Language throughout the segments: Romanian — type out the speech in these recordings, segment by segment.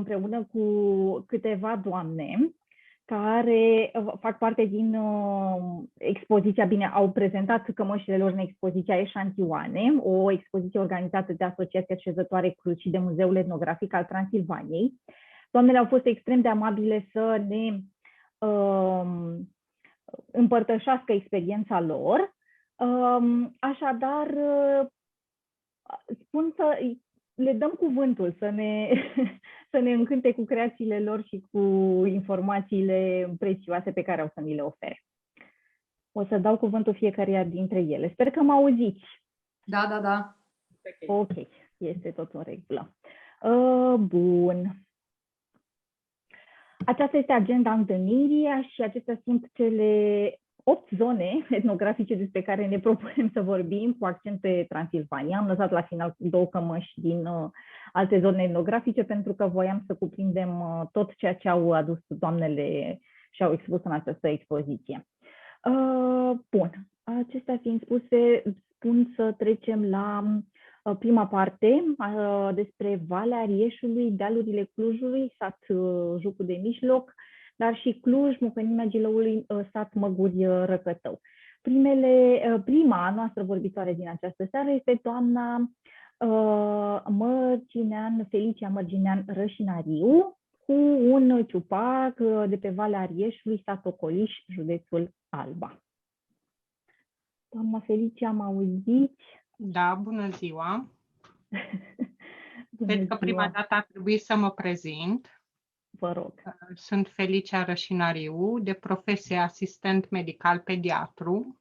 împreună cu câteva doamne care fac parte din expoziția, bine, au prezentat cămășile lor în expoziția Eșantioane, o expoziție organizată de Asociația Șezătoare Cruci și de Muzeul Etnografic al Transilvaniei. Doamnele au fost extrem de amabile să ne împărtășească experiența lor. Așadar, spun să le dăm cuvântul să ne încânte cu creațiile lor și cu informațiile prețioase pe care au să ni le ofere. O să dau cuvântul fiecăreia dintre ele. Sper că mă auziți. Da, da, da. Ok, este tot în regulă. Bun. Aceasta este agenda întâlnirii și acestea sunt cele 8 zone etnografice despre care ne propunem să vorbim, cu accent pe Transilvania. Am lăsat la final 2 cămăși din alte zone etnografice pentru că voiam să cuprindem tot ceea ce au adus doamnele și au expus în această expoziție. Bun, acestea fiind spuse, spun să trecem la prima parte despre Valea Arieșului, dealurile Clujului, sat Jucul de Mijloc, dar și Cluj, Mucănimea Giloului, sat Măguri Răcătău. Prima noastră vorbitoare din această seară este doamna Felicia Mărginean Rășinariu, cu un ciupac de pe Valea Arieșului, sat Ocoliș, județul Alba. Doamna Felicia, mă auziți? Da, bună ziua! Bună Cred că prima ziua. dată ar trebui să mă prezint. Vă rog. Sunt Felicia Rășinariu, de profesie asistent medical pediatru.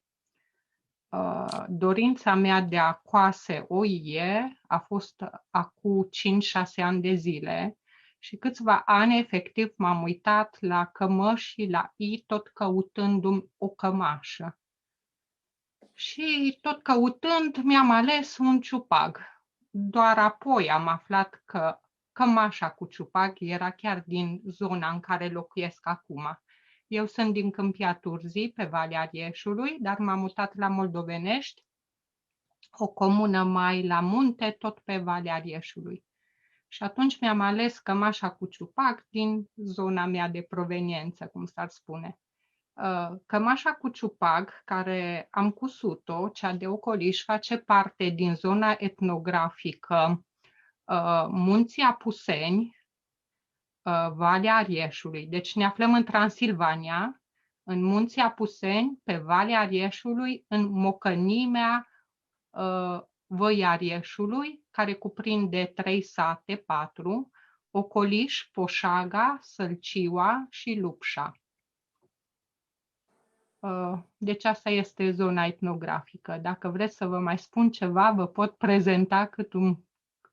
Dorința mea de a coase o ie a fost acum 5-6 ani de zile și câțiva ani efectiv m-am uitat la cămăși și la i tot căutându-mi o cămașă. Și tot căutând mi-am ales un ciupag. Doar apoi am aflat că cămașa cu ciupag era chiar din zona în care locuiesc acum. Eu sunt din Câmpia Turzii, pe Valea Arieșului, dar m-am mutat la Moldovenești, o comună mai la munte, tot pe Valea Arieșului. Și atunci mi-am ales cămașa cu ciupag din zona mea de proveniență, cum s-ar spune. Cămașa cu ciupag, care am cusut-o, cea de Ocoliș, face parte din zona etnografică Munții Apuseni, Valea Arieșului. Deci ne aflăm în Transilvania, în Munții Apuseni, pe Valea Arieșului, în mocănimea Văii Arieșului, care cuprinde 3 sate, 4, Ocoliș, Poșaga, Sălcioa și Lupșa. Deci asta este zona etnografică. Dacă vreți să vă mai spun ceva, vă pot prezenta cât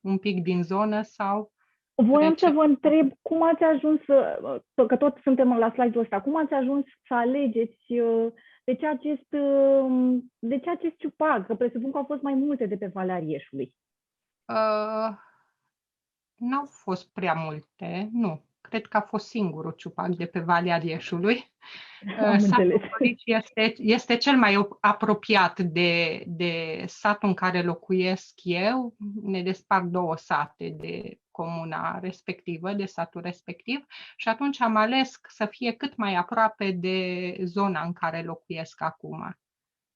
un pic din zonă sau... Voiam să vă întreb cum ați ajuns, că tot suntem la slide-ul ăsta, cum ați ajuns să alegeți de ce acest ciupag? Că presupun că au fost mai multe de pe Valea Arieșului. N-au fost prea multe, nu. Cred că a fost singurul ciupag de pe Valea Arieșului. Satul Ocoliș este cel mai apropiat de satul în care locuiesc eu. Ne despart 2 sate de comuna respectivă, de satul respectiv, și atunci am ales să fie cât mai aproape de zona în care locuiesc acum.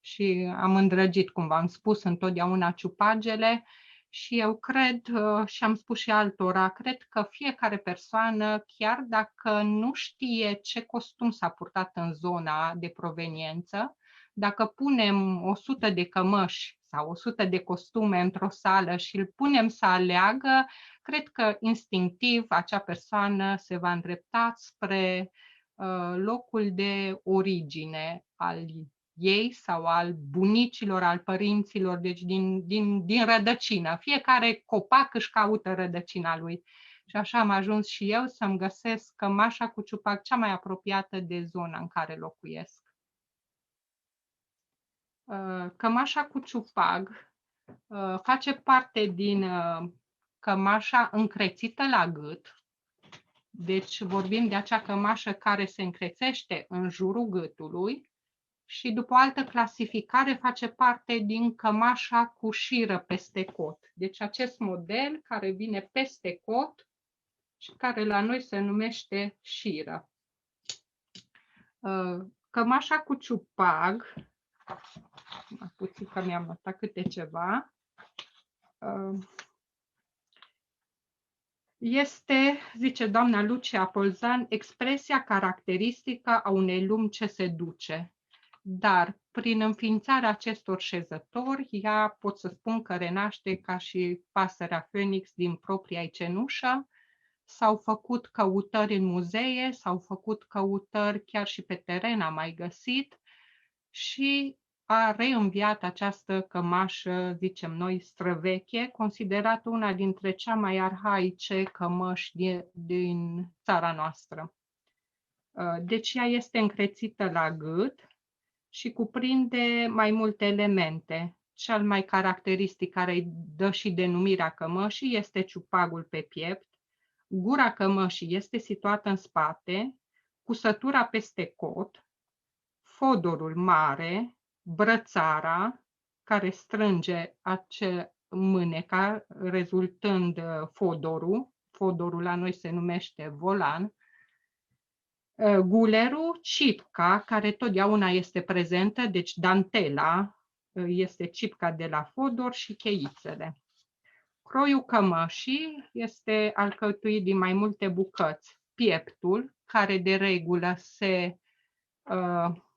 Și am îndrăgit, cum v-am spus, întotdeauna ciupagele. Și eu cred, și am spus și altora, cred că fiecare persoană, chiar dacă nu știe ce costum s-a purtat în zona de proveniență, dacă punem 100 de cămăși sau 100 de costume într-o sală și îl punem să aleagă, cred că instinctiv acea persoană se va îndrepta spre locul de origine al ei sau al bunicilor, al părinților, deci din rădăcină. Fiecare copac își caută rădăcina lui. Și așa am ajuns și eu să-mi găsesc cămașa cu ciupag cea mai apropiată de zona în care locuiesc. Cămașa cu ciupag face parte din cămașa încrețită la gât. Deci vorbim de acea cămașă care se încrețește în jurul gâtului. Și după o altă clasificare face parte din cămașa cu șiră peste cot. Deci acest model care vine peste cot și care la noi se numește șiră. Cămașa cu ciupag, mai puțin că mi-am notat câte ceva, este, zice doamna Lucia Polzan, expresia caracteristică a unei lumi ce se duce. Dar prin înființarea acestor șezători, ea pot să spun că renaște ca și pasărea Phoenix din propria cenușă. S-au făcut căutări în muzee, s-au făcut căutări chiar și pe teren, am mai găsit și a reînviat această cămașă, zicem noi, străveche, considerată una dintre cea mai arhaice cămăși din țara noastră. Deci ea este încrețită la gât și cuprinde mai multe elemente. Cel mai caracteristic care îi dă și denumirea cămășii este ciupagul pe piept, gura cămășii este situată în spate, cusătura peste cot, fodorul mare, brățara, care strânge mâneca, rezultând fodorul. Fodorul la noi se numește volan. Gulerul, cipca, care totdeauna este prezentă, deci dantela este cipca de la fodor și cheițele. Croiul cămășii este alcătuit din mai multe bucăți. Pieptul, care de regulă se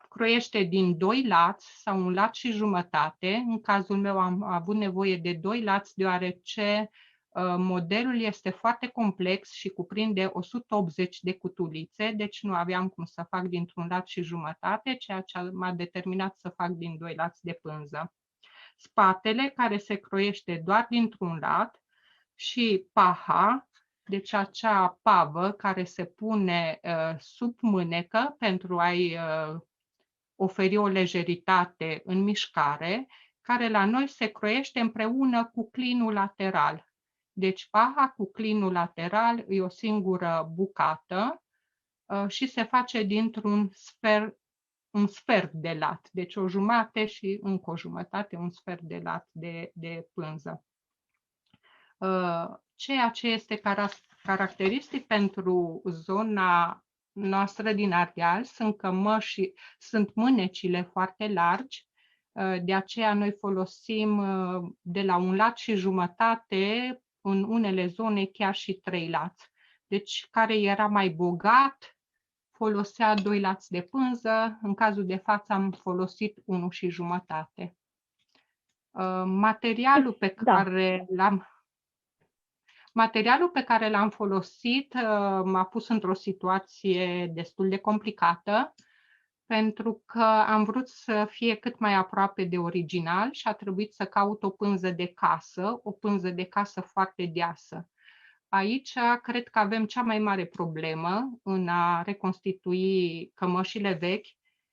croiește din 2 lați sau 1 lat și jumătate. În cazul meu am avut nevoie de 2 lați, deoarece modelul este foarte complex și cuprinde 180 de cutulițe, deci nu aveam cum să fac dintr-un lat și jumătate, ceea ce m-a determinat să fac din 2 lați de pânză. Spatele, care se croiește doar dintr-un lat, și paha, deci acea pavă care se pune sub mânecă pentru a-i oferi o lejeritate în mișcare, care la noi se croiește împreună cu clinul lateral. Deci paha cu clinul lateral e o singură bucată și se face dintr-un sfert de lat, deci o jumătate și încă o jumătate, un sfert de lat de pânză. Ceea ce este caracteristic pentru zona noastră din Ardeal sunt mânecile foarte largi, de aceea noi folosim de la 1 lat și jumătate, în unele zone chiar și 3 lați. Deci care era mai bogat folosea 2 lați de pânză, în cazul de față am folosit 1 și jumătate. Materialul pe care l-am folosit m-a pus într-o situație destul de complicată, pentru că am vrut să fie cât mai aproape de original și a trebuit să caut o pânză de casă foarte deasă. Aici cred că avem cea mai mare problemă în a reconstitui cămășile vechi,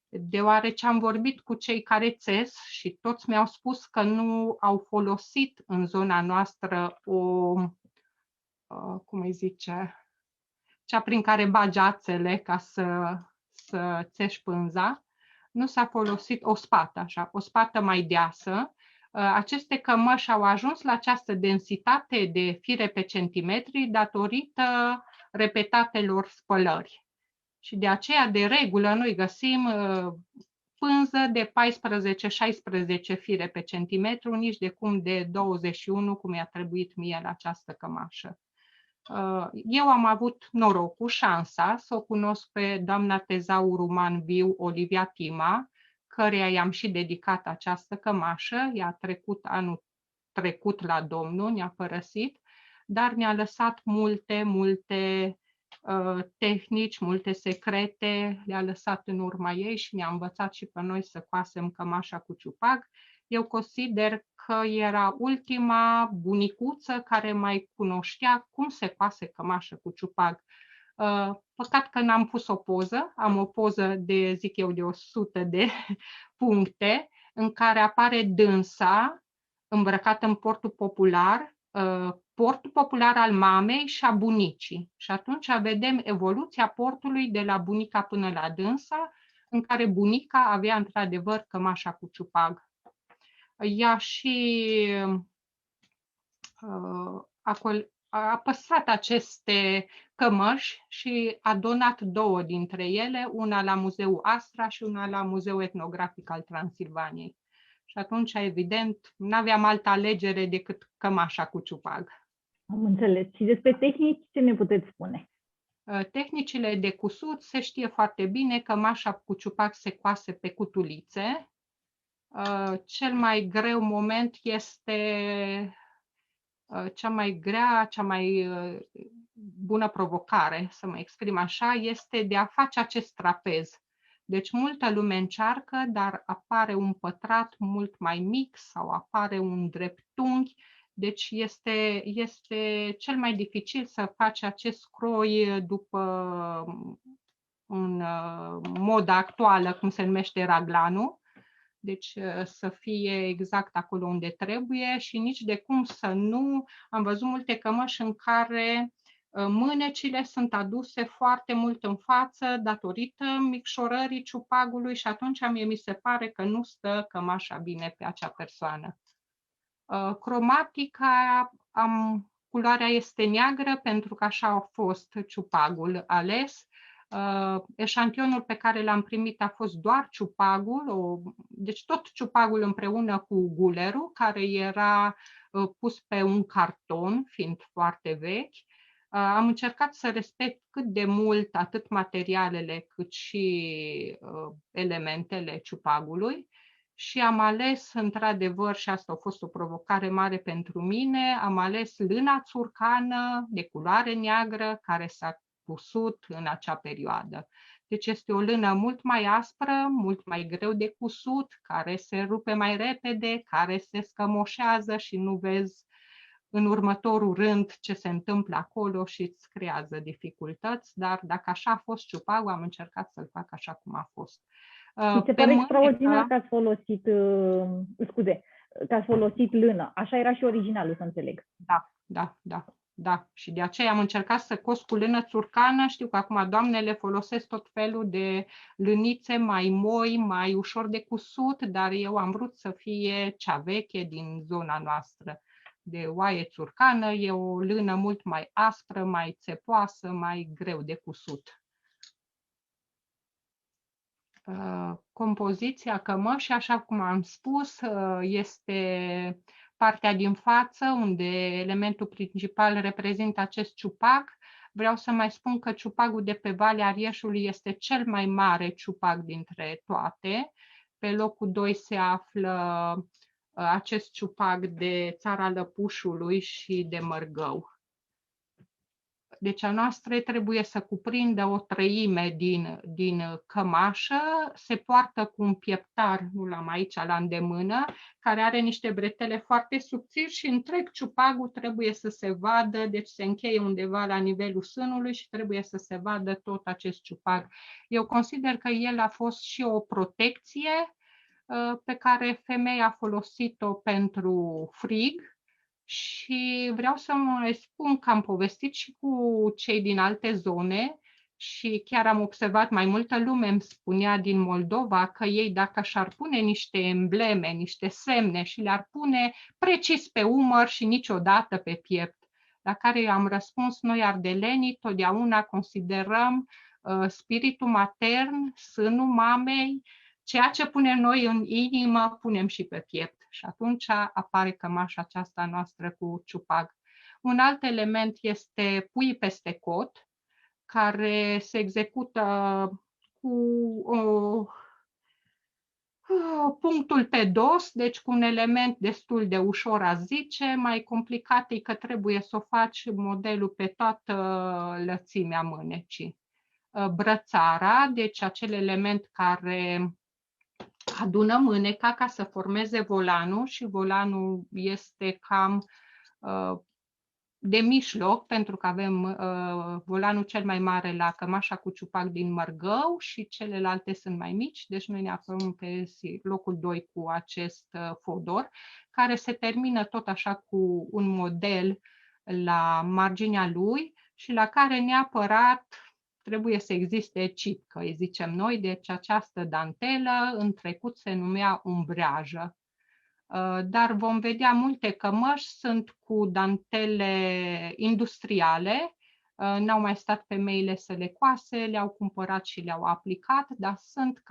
deoarece am vorbit cu cei care țes și toți mi-au spus că nu au folosit în zona noastră cum îi zice, cea prin care bagi ațele ca să țești pânza, nu s-a folosit o spată, așa, o spată mai deasă. Aceste cămăși au ajuns la această densitate de fire pe centimetri datorită repetatelor spălări. Și de aceea, de regulă, noi găsim pânză de 14-16 fire pe centimetru, nici de cum de 21, cum i-a trebuit mie la această cămașă. Eu am avut norocul, șansa să o cunosc pe doamna tezaur uman viu Olivia Tima, căreia i-am și dedicat această cămașă. Ea a trecut anul trecut la Domnul, ne-a părăsit, dar ne-a lăsat multe tehnici, multe secrete, le-a lăsat în urma ei și ne-a învățat și pe noi să coasem cămașa cu ciupag. Eu consider că era ultima bunicuță care mai cunoștea cum se coase cămașă cu ciupag. Păcat că n-am pus o poză, am o poză de, zic eu, de 100 de puncte, în care apare dânsa îmbrăcată în portul popular al mamei și a bunicii. Și atunci vedem evoluția portului de la bunica până la dânsa, în care bunica avea într-adevăr cămașa cu ciupag. Ea și a păstrat aceste cămăși și a donat 2 dintre ele, una la Muzeul Astra și una la Muzeul Etnografic al Transilvaniei. Și atunci, evident, nu aveam altă alegere decât cămașa cu ciupag. Am înțeles. Și despre tehnici, ce ne puteți spune? Tehnicile de cusut se știe foarte bine că cămașa cu ciupac se coase pe cutulițe. Cel mai greu moment este cea mai bună provocare, să mă exprim așa, este de a face acest trapez. Deci multă lume încearcă, dar apare un pătrat mult mai mic sau apare un dreptunghi. Deci este cel mai dificil să faci acest croi după în moda actuală, cum se numește raglanul. Deci să fie exact acolo unde trebuie și nici de cum să nu... Am văzut multe cămăși în care mânecile sunt aduse foarte mult în față datorită micșorării ciupagului și atunci mi se pare că nu stă cămașa bine pe acea persoană. Cromatica, culoarea este neagră pentru că așa a fost ciupagul ales. Eșantionul pe care l-am primit a fost doar ciupagul, deci tot ciupagul împreună cu gulerul, care era pus pe un carton, fiind foarte vechi. Am încercat să respect cât de mult atât materialele cât și elementele ciupagului și am ales, într-adevăr, și asta a fost o provocare mare pentru mine, am ales lâna țurcană de culoare neagră care s-a cusut în acea perioadă. Deci este o lână mult mai aspră, mult mai greu de cusut, care se rupe mai repede, care se scămoșează și nu vezi în următorul rând ce se întâmplă acolo și îți creează dificultăți, dar dacă așa a fost ciupagul, am încercat să-l fac așa cum a fost. Mi se pare extraordinar că ați folosit, că ați folosit lână. Așa era și originalul, să înțeleg. Da. Și de aceea am încercat să cos cu lână țurcană. Știu că acum doamnele folosesc tot felul de lânițe mai moi, mai ușor de cusut, dar eu am vrut să fie cea veche din zona noastră de oaie țurcană. E o lână mult mai aspră, mai țepoasă, mai greu de cusut. Compoziția cămășii, așa cum am spus, este partea din față, unde elementul principal reprezintă acest ciupac. Vreau să mai spun că ciupagul de pe Valea Rieșului este cel mai mare ciupac dintre toate. Pe locul 2 se află acest ciupac de Țara Lăpușului și de Mărgău. Deci a noastră trebuie să cuprindă o treime din cămașă, se poartă cu un pieptar, nu l-am aici la îndemână, care are niște bretele foarte subțiri și întreg ciupagul trebuie să se vadă, deci se încheie undeva la nivelul sânului și trebuie să se vadă tot acest ciupag. Eu consider că el a fost și o protecție pe care femeia a folosit-o pentru frig. Și vreau să mai spun că am povestit și cu cei din alte zone și chiar am observat, mai multă lume îmi spunea din Moldova că ei, dacă și-ar pune niște embleme, niște semne și le-ar pune precis pe umăr și niciodată pe piept, la care eu am răspuns, noi ardelenii totdeauna considerăm spiritul matern, sânul mamei, ceea ce punem noi în inimă, punem și pe piept. Și atunci apare cămașa aceasta noastră cu ciupag. Un alt element este pui peste cot, care se execută cu punctul pe dos, deci cu un element destul de ușor a zice. Mai complicat e că trebuie să o faci modelul pe toată lățimea mânecii. Brățara, deci acel element care adună mâneca ca să formeze volanul și volanul este cam de mijloc, pentru că avem volanul cel mai mare la cămașa cu ciupac din Mărgău și celelalte sunt mai mici, deci noi ne aflăm pe locul 2 cu acest fodor, care se termină tot așa cu un model la marginea lui și la care neapărat trebuie să existe cipcă, îi zicem noi, deci această dantelă în trecut se numea umbreajă. Dar vom vedea multe cămăși sunt cu dantele industriale. N-au mai stat femeile să le coase, le-au cumpărat și le-au aplicat, dar sunt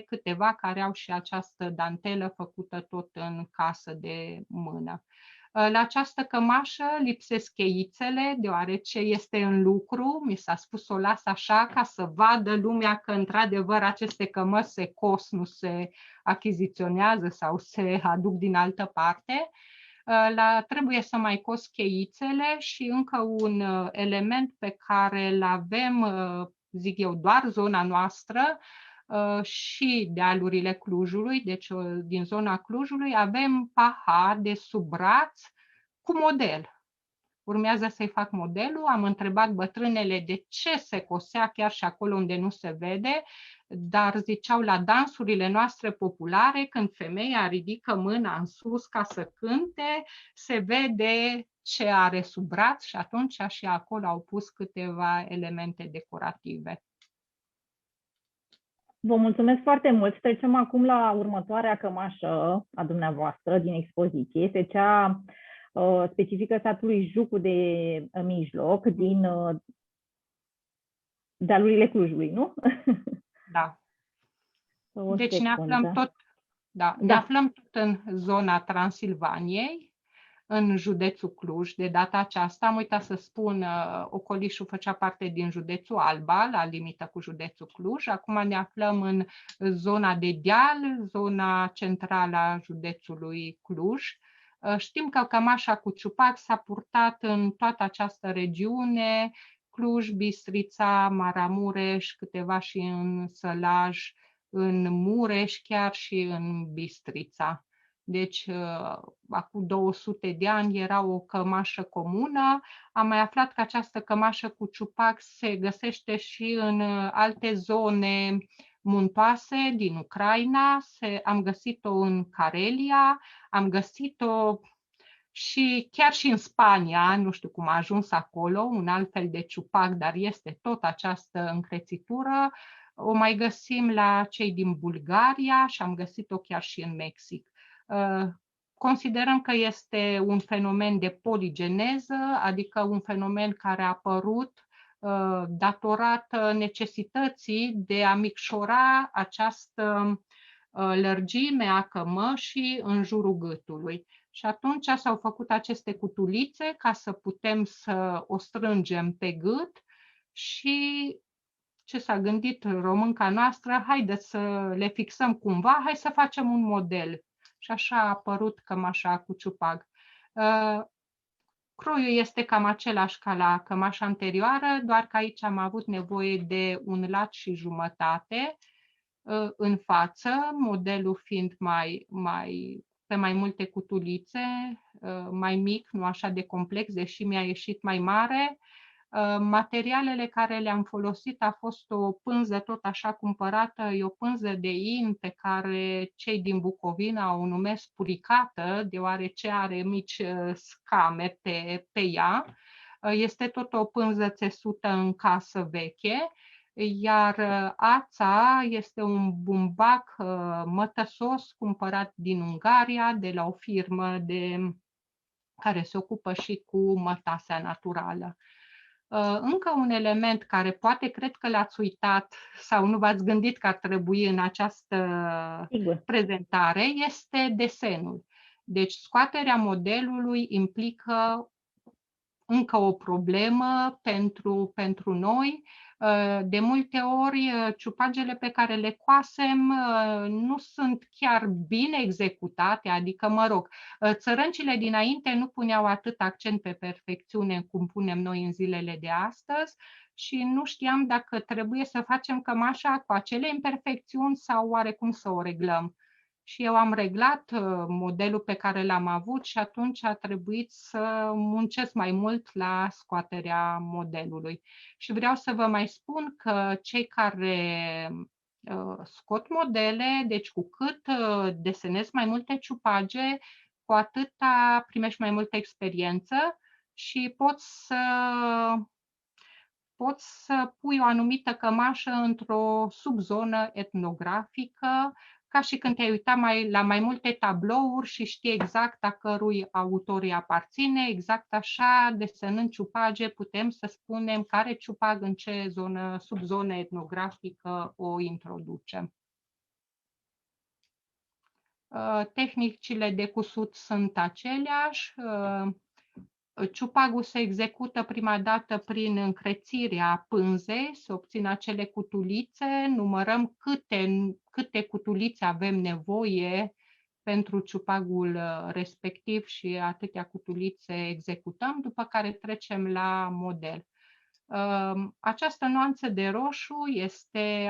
câteva care au și această dantelă făcută tot în casă de mână. La această cămașă lipsesc cheițele, deoarece este în lucru. Mi s-a spus să o las așa ca să vadă lumea că într-adevăr aceste cămăși se cos, nu se achiziționează sau se aduc din altă parte. Trebuie să mai cos cheițele și încă un element pe care îl avem, zic eu, doar zona noastră și dealurile Clujului, deci din zona Clujului avem paha de sub braț cu model. Urmează să-i fac modelul, am întrebat bătrânele de ce se cosea chiar și acolo unde nu se vede, dar ziceau la dansurile noastre populare, când femeia ridică mâna în sus ca să cânte, se vede ce are sub braț și atunci și acolo au pus câteva elemente decorative. Vă mulțumesc foarte mult. Trecem acum la următoarea cămașă a dumneavoastră din expoziție. Este cea specifică satului Jucu de Mijloc, din dealurile Clujului, nu? Da. Deci ne aflăm tot în zona Transilvaniei, în județul Cluj. De data aceasta, am uitat să spun, Ocolișul făcea parte din județul Alba, la limită cu județul Cluj. Acum ne aflăm în zona de deal, zona centrală a județului Cluj. Știm că cămașa cu ciupac s-a purtat în toată această regiune, Cluj, Bistrița, Maramureș, câteva și în Sălaj, în Mureș, chiar și în Bistrița. Deci, acum 200 de ani era o cămașă comună. Am mai aflat că această cămașă cu ciupac se găsește și în alte zone muntoase din Ucraina. Am găsit-o în Carelia, am găsit-o și chiar și în Spania, nu știu cum a ajuns acolo, un alt fel de ciupac, dar este tot această încrețitură. O mai găsim la cei din Bulgaria și am găsit-o chiar și în Mexic. Considerăm că este un fenomen de poligeneză, adică un fenomen care a apărut datorat necesității de a micșora această lărgime a cămășii în jurul gâtului. Și atunci s-au făcut aceste cutulițe ca să putem să o strângem pe gât și ce s-a gândit românca noastră, haideți să le fixăm cumva, hai să facem un model. Și așa a apărut cămașa cu ciupac. Croiul este cam același ca la cămașa anterioară, doar că aici am avut nevoie de un lat și jumătate în față, modelul fiind pe mai multe cutulițe, mai mic, nu așa de complex, deși mi-a ieșit mai mare. Materialele care le-am folosit a fost o pânză tot așa cumpărată, e o pânză de in pe care cei din Bucovina o numesc puricată, deoarece are mici scame pe ea. Este tot o pânză țesută în casă veche, iar ața este un bumbac mătăsos cumpărat din Ungaria, de la o firmă care se ocupă și cu mătasea naturală. Încă un element care poate cred că l-ați uitat sau nu v-ați gândit că ar trebui în această prezentare este desenul. Deci scoaterea modelului implică încă o problemă pentru noi. De multe ori, ciupagele pe care le coasem nu sunt chiar bine executate, adică, mă rog, țărâncile dinainte nu puneau atât accent pe perfecțiune cum punem noi în zilele de astăzi și nu știam dacă trebuie să facem cămașa cu acele imperfecțiuni sau oarecum să o reglăm. Și eu am reglat modelul pe care l-am avut și atunci a trebuit să muncesc mai mult la scoaterea modelului. Și vreau să vă mai spun că cei care scot modele, deci cu cât desenezi mai multe ciupage, cu atât primești mai multă experiență și poți să pui o anumită cămașă într-o subzonă etnografică ca și când te-ai uitat la mai multe tablouri și știi exact a cărui autor îi aparține, exact așa, desenând ciupage, putem să spunem care ciupag în ce subzonă etnografică o introducem. Tehnicile de cusut sunt aceleași. Ciupagul se execută prima dată prin încrețirea pânzei, se obțin acele cutulițe, numărăm câte cutulițe avem nevoie pentru ciupagul respectiv și atâtea cutulițe executăm, după care trecem la model. Această nuanță de roșu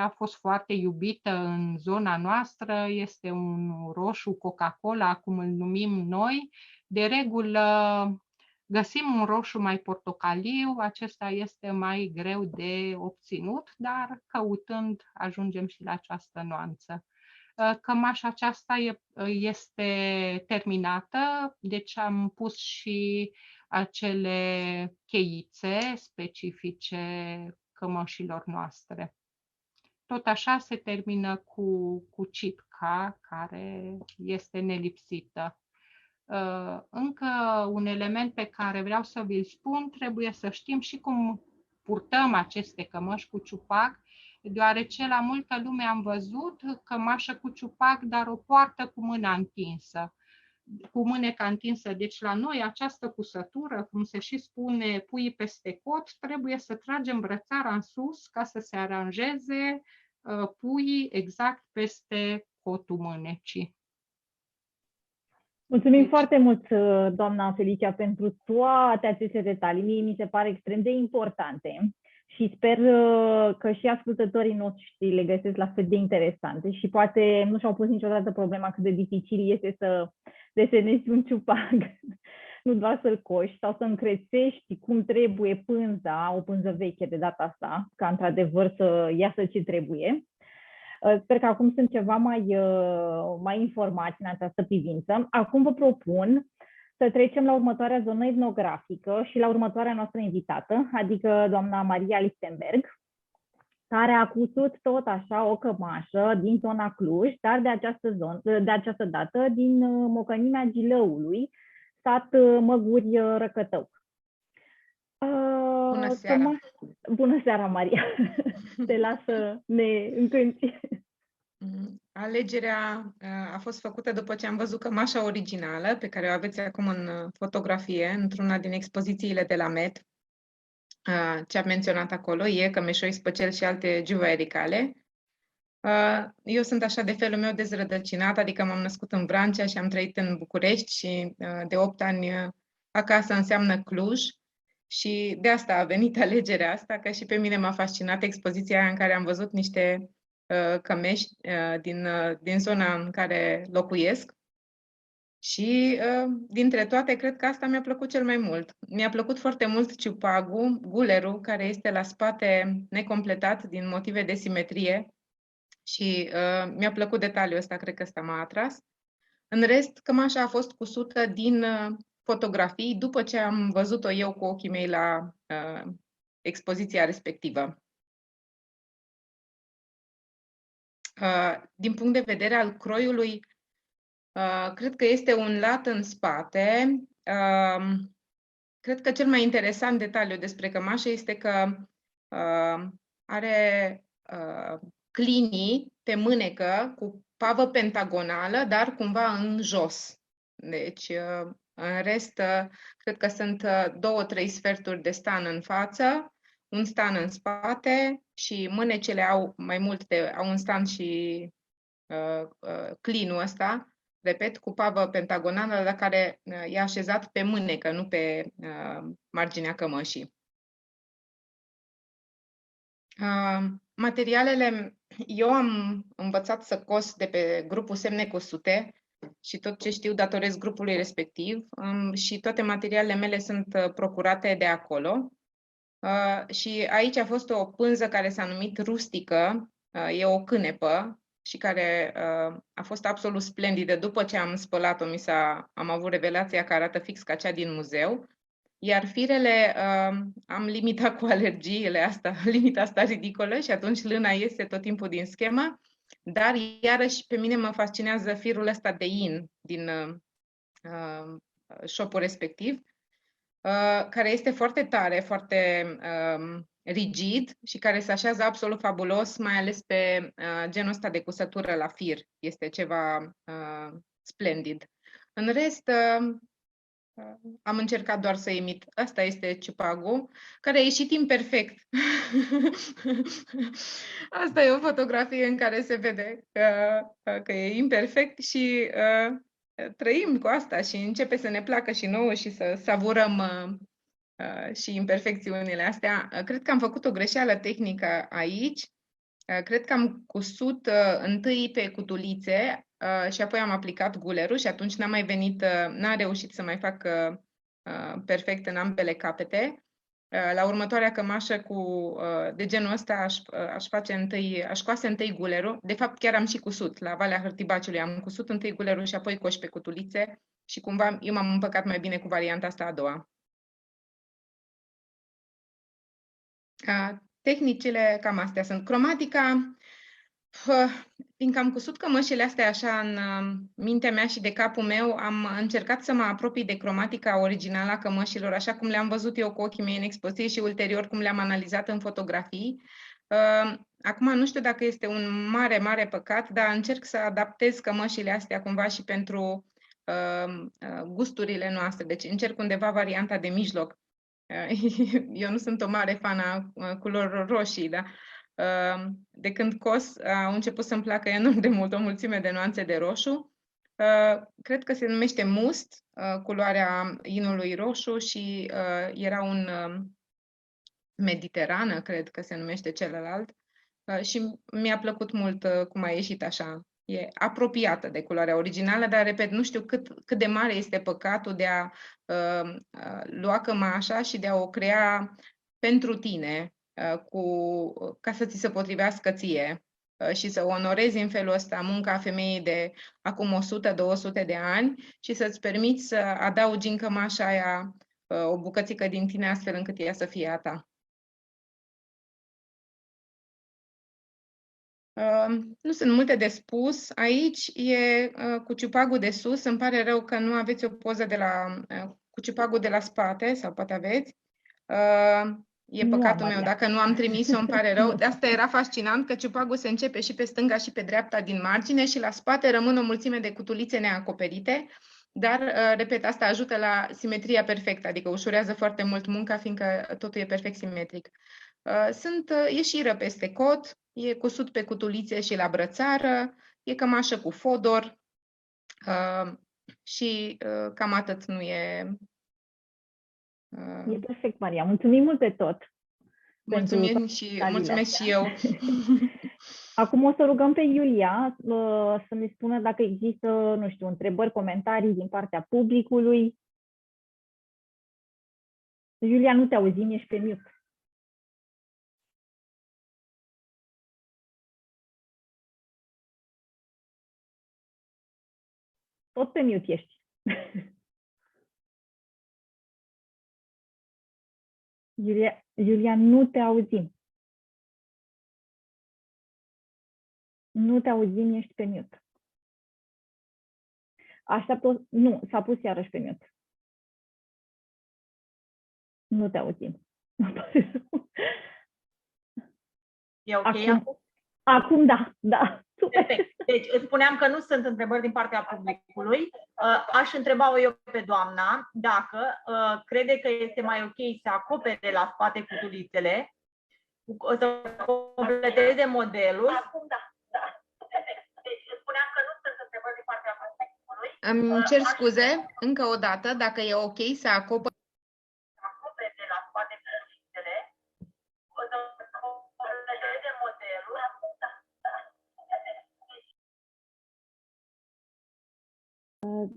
a fost foarte iubită în zona noastră, este un roșu Coca-Cola, cum îl numim noi. De regulă găsim un roșu mai portocaliu, acesta este mai greu de obținut, dar căutând ajungem și la această nuanță. Cămașa aceasta este terminată, deci am pus și acele cheițe specifice cămășilor noastre. Tot așa se termină cu cipca, care este nelipsită. Încă un element pe care vreau să vi-l spun, trebuie să știm și cum purtăm aceste cămăși cu ciupac, deoarece la multă lume am văzut cămașă cu ciupac, dar o poartă cu mâna întinsă, cu mâneca întinsă. Deci la noi această cusătură, cum se și spune, pui peste cot, trebuie să tragem brățara în sus ca să se aranjeze puii exact peste cotul mânecii. Mulțumim foarte mult, doamna Felicia, pentru toate aceste detalii. Mie mi se pare extrem de importante și sper că și ascultătorii noștri le găsesc la fel de interesante și poate nu și-au pus niciodată problema cât de dificil este să desenezi un ciupag, nu doar să-l coși sau să încrețești cum trebuie pânza, o pânză veche de data asta, ca într-adevăr să iasă ce trebuie. Sper că acum sunt ceva mai informați în această privință. Acum vă propun să trecem la următoarea zonă etnografică și la următoarea noastră invitată, adică doamna Maria Lichtenberg, care a cusut tot așa o cămașă din zona Cluj, dar de această dată din Mocănimea Gilăului, sat Măguri Răcătău. Bună seara! Bună seara, Maria! Te las să ne încânti. Alegerea a fost făcută după ce am văzut cămașa originală, pe care o aveți acum în fotografie, într-una din expozițiile de la MET. Ce am menționat acolo e cămeșoi, spăcel și alte juvaericale. Eu sunt așa de felul meu dezrădăcinat, adică m-am născut în Vrancea și am trăit în București și de 8 ani acasă înseamnă Cluj. Și de asta a venit alegerea asta, că și pe mine m-a fascinat expoziția aia în care am văzut niște cămeși din zona în care locuiesc. Și dintre toate, cred că asta mi-a plăcut cel mai mult. Mi-a plăcut foarte mult ciupagul, gulerul, care este la spate necompletat din motive de simetrie. Și mi-a plăcut detaliul ăsta, cred că ăsta m-a atras. În rest, cămașa a fost cusută din fotografii după ce am văzut-o eu cu ochii mei la expoziția respectivă. Din punct de vedere al croiului, cred că este un lat în spate. Cred că cel mai interesant detaliu despre cămașă este că are clinii pe mânecă cu pavă pentagonală, dar cumva în jos. Deci, în rest, cred că sunt 2-3 sferturi de stan în față, un stan în spate și mânecele au mai multe, au un stan și clinul ăsta, repet, cu pavă pentagonală, la care e așezat pe mânecă, nu pe marginea cămășii. Materialele, eu am învățat să cos de pe grupul Semne Cosute și tot ce știu datorez grupului respectiv și toate materialele mele sunt procurate de acolo. Și aici a fost o pânză care s-a numit rustică, e o cânepă și care a fost absolut splendidă. După ce am spălat-o, am avut revelația că arată fix ca cea din muzeu. Iar firele am limitat cu alergiile limita asta ridicolă și atunci lâna iese tot timpul din schemă. Dar, iarăși, pe mine mă fascinează firul ăsta de in din shop-ul respectiv, care este foarte tare, foarte rigid și care se așează absolut fabulos, mai ales pe genul ăsta de cusătură la fir. Este ceva splendid. În rest, am încercat doar să imit. Asta este ciupagul, care a ieșit imperfect. Asta e o fotografie în care se vede că e imperfect și trăim cu asta și începe să ne placă și nouă și să savurăm și imperfecțiunile astea. Cred că am făcut o greșeală tehnică aici. Cred că am cusut întâi pe cutulițe și apoi am aplicat gulerul și atunci n-a mai venit, n-a reușit să mai fac perfect în ambele capete. La următoarea cămașă de genul ăsta aș scoase întâi gulerul. De fapt, chiar am și cusut. La Valea Hârtibaciului am cusut întâi gulerul și apoi coși pe cutulițe și cumva eu m-am împăcat mai bine cu varianta asta a doua. Tehnicile cam astea sunt. Cromatica, fiindcă am cusut cămășile astea așa în mintea mea și de capul meu, am încercat să mă apropii de cromatica originală a cămășilor, așa cum le-am văzut eu cu ochii mei în expoziție și ulterior cum le-am analizat în fotografii. Acum nu știu dacă este un mare, mare păcat, dar încerc să adaptez cămășile astea cumva și pentru gusturile noastre. Deci încerc undeva varianta de mijloc. Eu nu sunt o mare fan a culorilor roșii, dar de când cos au început să-mi placă enorm de mult o mulțime de nuanțe de roșu. Cred că se numește must, culoarea inului roșu și era un mediterană, cred că se numește celălalt. Și mi-a plăcut mult cum a ieșit așa. E apropiată de culoarea originală, dar, repet, nu știu cât de mare este păcatul de a lua cămașa și de a o crea pentru tine, ca să ți se potrivească ție și să onorezi în felul ăsta munca femeii de acum 100-200 de ani și să-ți permiți să adaugi în cămașa aia o bucățică din tine astfel încât ea să fie a ta. Nu sunt multe de spus. Aici e cu ciupagul de sus. Îmi pare rău că nu aveți o poză cu ciupagul de la spate, sau poate aveți. E păcatul meu, dacă nu am trimis-o, îmi pare rău. De asta era fascinant, că ciupagul se începe și pe stânga și pe dreapta din margine și la spate rămân o mulțime de cutulițe neacoperite. Dar, repet, asta ajută la simetria perfectă, adică ușurează foarte mult munca, fiindcă totul e perfect simetric. E șiră peste cot, e cusut pe cutulițe și la brățară, e cămașă cu fodor și cam atât, nu e... E perfect, Maria. Mulțumim mult de tot. Mulțumesc și eu. Acum o să rugăm pe Iulia să ne spună dacă există, nu știu, întrebări, comentarii din partea publicului. Iulia, nu te auzim, ești pe mute. Tot pe mute ești. Iulia, nu te auzim. Nu te auzim, ești pe mute. Așteaptă, nu, s-a pus iarăși pe mute. Nu te auzim. E ok? Acum da. Perfect. Deci îți spuneam că nu sunt întrebări din partea publicului. Aș întreba eu pe doamna dacă crede că este mai ok să acopere la spate cutulițele, să completeze modelul. Acum da. Perfect. Deci îți spuneam că nu sunt întrebări din partea publicului. Îmi cer scuze încă o dată dacă e ok să acopere la spate cutulițele, să completeze modelul.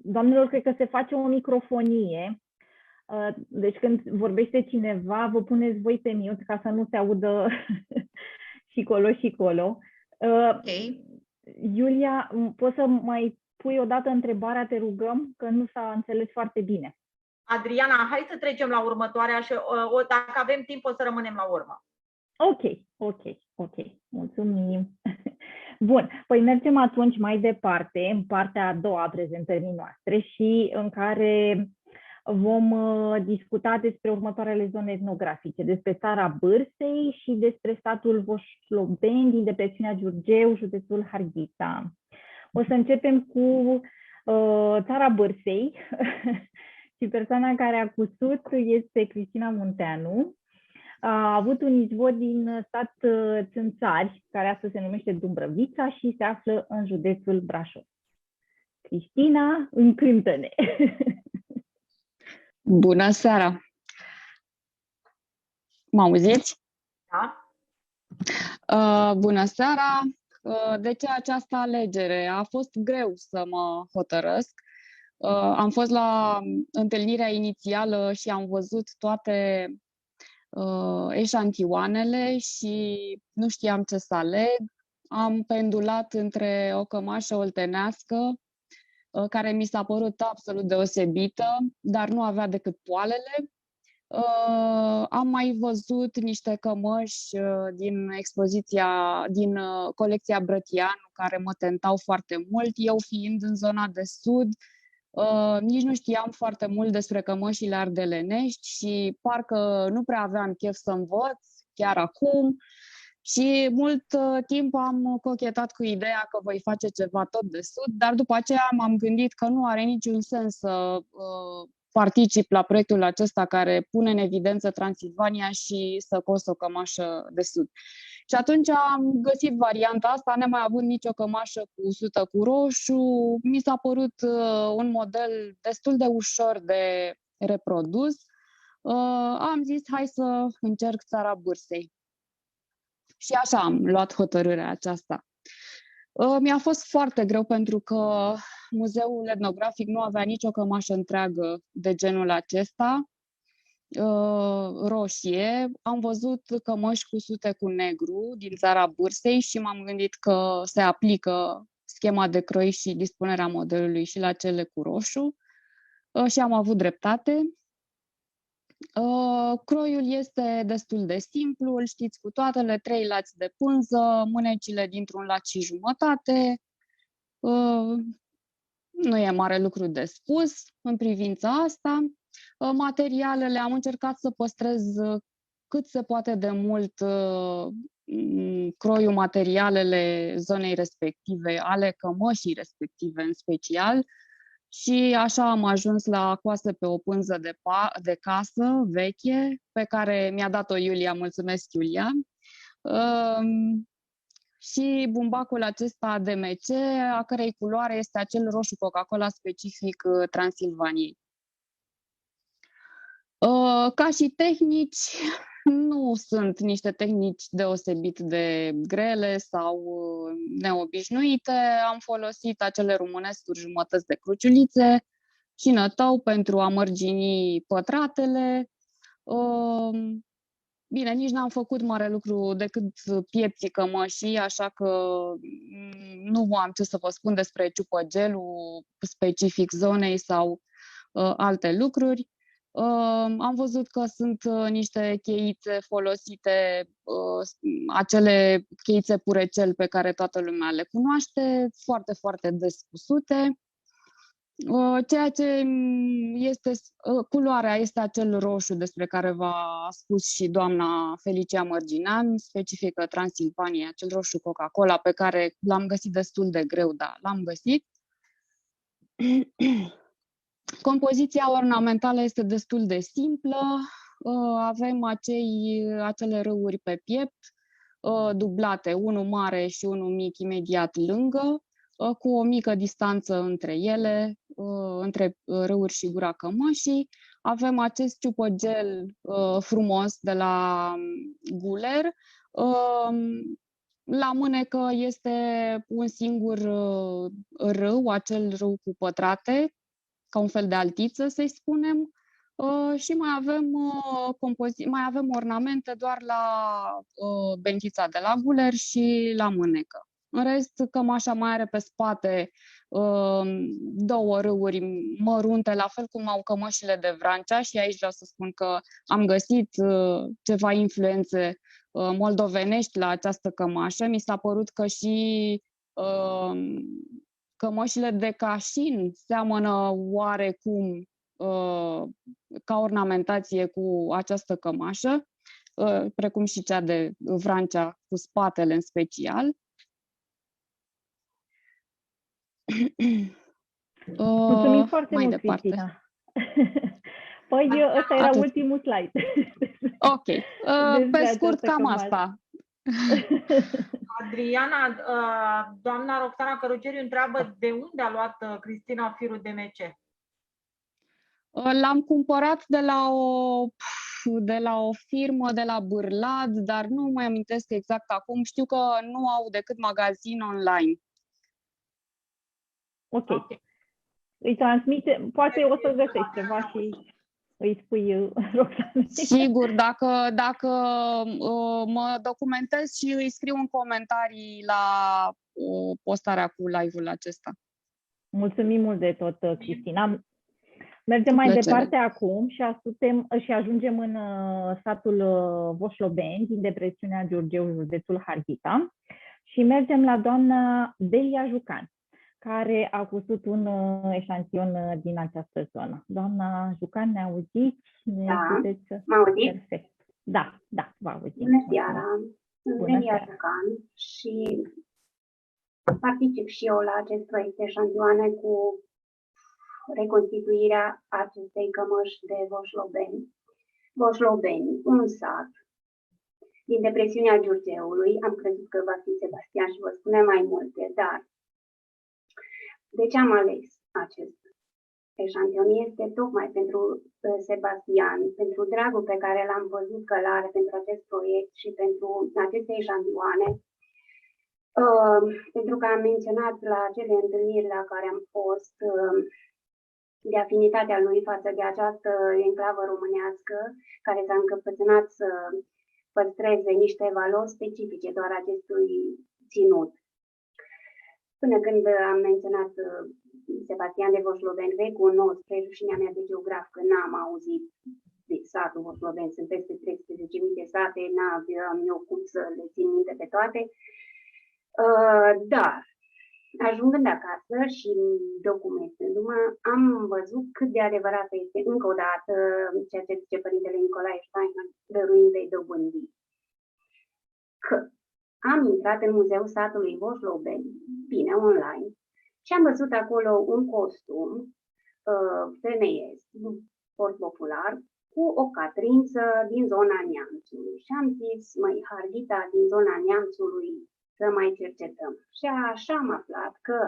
Doamnelor, cred că se face o microfonie. Deci când vorbește cineva, vă puneți voi pe mute ca să nu se audă și colo. Okay. Iulia, poți să mai pui o dată întrebarea, te rugăm, că nu s-a înțeles foarte bine. Adriana, hai să trecem la următoarea și dacă avem timp o să rămânem la urmă. Ok. Mulțumim. Bun, păi mergem atunci mai departe, în partea a doua a prezentării noastre și în care vom discuta despre următoarele zone etnografice, despre țara Bârsei și despre satul Voșlobeni din depresiunea Giurgeu, județul Harghita. O să începem cu țara Bârsei și persoana care a cusut este Cristina Munteanu. A avut un izvor din sat Țânțari, care astăzi se numește Dumbrăvița și se află în județul Brașov. Cristina, încântă-ne! Bună seara! Mă auziți? Da? Bună seara! De ce această alegere? A fost greu să mă hotărăsc. Am fost la întâlnirea inițială și am văzut toate eșantioanele și nu știam ce să aleg. Am pendulat între o cămașă oltenească, care mi s-a părut absolut deosebită, dar nu avea decât poalele. Am mai văzut niște cămăși din expoziția, din colecția Brătianu, care mă tentau foarte mult. Eu fiind în zona de sud, nici nu știam foarte mult despre cămășile ardelenești și parcă nu prea aveam chef să învăț chiar acum. Și mult timp am cochetat cu ideea că voi face ceva tot de sud, dar după aceea m-am gândit că nu are niciun sens să particip la proiectul acesta care pune în evidență Transilvania și să cos o cămașă de sud. Și atunci am găsit varianta asta, nemai avut nicio cămașă cusută cu roșu. Mi s-a părut un model destul de ușor de reprodus. Am zis, hai să încerc țara Bârsei. Și așa am luat hotărârea aceasta. Mi-a fost foarte greu pentru că muzeul etnografic nu avea nicio cămașă întreagă de genul acesta, roșie. Am văzut cămăși cusute cu negru din țara Bârsei și m-am gândit că se aplică schema de croi și dispunerea modelului și la cele cu roșu și am avut dreptate. Croiul este destul de simplu, îl știți cu toatele, 3 lați de pânză, mânecile dintr-un lat și jumătate. Nu e mare lucru de spus în privința asta. Materialele am încercat să păstrez cât se poate de mult croiul, materialele zonei respective, ale cămășii respective în special. Și așa am ajuns la coase pe o pânză de casă veche, pe care mi-a dat-o Iulia, mulțumesc Iulia. Și bumbacul acesta ADMC, a cărei culoare este acel roșu Coca-Cola specific Transilvaniei. Ca și tehnici, nu sunt niște tehnici deosebit de grele sau neobișnuite. Am folosit acele rumânesturi jumătăți de cruciulițe și nătău pentru a mărgini pătratele. Bine, nici n-am făcut mare lucru decât piepții cămășii, așa că nu am ce să vă spun despre ciupăgelul specific zonei sau alte lucruri. Am văzut că sunt niște cheițe folosite, acele cheițe purecel pe care toată lumea le cunoaște, foarte, foarte des cusute. Ceea ce este, culoarea este acel roșu despre care v-a spus și doamna Felicia Mărginean, specifică Transilvania, acel roșu Coca-Cola pe care l-am găsit destul de greu, dar l-am găsit. Compoziția ornamentală este destul de simplă, avem acele râuri pe piept, dublate, unul mare și unul mic imediat lângă, cu o mică distanță între ele, între râuri și gura cămășii. Avem acest ciupăgel frumos de la Guler. La mânecă este un singur râu, acel râu cu pătrate, ca un fel de altiță, să-i spunem, și mai avem ornamente doar la benchița de la Guler și la mânecă. În rest, cămașa mai are pe spate 2 râuri mărunte, la fel cum au cămășile de Vrancea, și aici vreau să spun că am găsit ceva influențe moldovenești la această cămașă. Mi s-a părut că și Cămășile de cașin seamănă oarecum ca ornamentație cu această cămașă, precum și cea de Vrancea cu spatele în special. Mulțumim foarte mai mult, departe. Cristina. Păi, ăsta era ultimul slide. Ok. Pe scurt, cam cămașă. asta. Adriana, doamna Roxana Căruceriu întreabă de unde a luat Cristina firul DMC? L-am cumpărat de la o firmă de la Bârlad, dar nu mai amintesc exact acum. Știu că nu au decât magazin online. Ok. Îi transmite, poate o să găsești ceva și îi spui Roxana. Sigur, dacă mă documentez și îi scriu în comentarii la postarea cu live-ul acesta. Mulțumim mult de tot, Cristina. Mergem mai departe acum și ajungem în satul Voșlobeni, din depresiunea Giurgeu, județul Harghita, și mergem la doamna Delia Jucan, care a cusut un eșantion din această zonă. Doamna Jucan, ne auziți? Da, mă auziți? Perfect. Da, vă auzim. Bună seara, sunt Delia Jucan și particip și eu la acest proiect de eșantioane cu reconstituirea acestei cămăși de Voșlobeni. Voșlobeni, un sat din depresiunea Giurgeului. Am crezut că va fi Sebastian și vă spune mai multe, dar de ce am ales acest eșantion este tocmai pentru Sebastian, pentru dragul pe care l-am văzut că l-are pentru acest proiect și pentru aceste eșantioane, pentru că am menționat la acele întâlniri la care am fost de afinitatea lui față de această enclavă românească care s-a încăpățânat să păstreze niște valori specifice doar acestui ținut. Până când am menționat Sebastian de Voșlobeni, vechiul nostru, spre rușinea mea de geograf, că n-am auzit de satul Voșlobeni, sunt peste 13.000 de sate, n-am eu cum să le țin minte pe toate. Dar, ajungând acasă și documentându-mă, am văzut cât de adevărată este, încă o dată, ceea ce zice Părintele Nicolae Steinman, dăruind vei dobândi. Că am intrat în Muzeul Satului Voșlobeni, bine, online, și am văzut acolo un costum femeiesc, sport popular, cu o catrință din zona Neamțului. Și am zis, măi, Harghita din zona Neamțului, să mai cercetăm. Și așa am aflat că,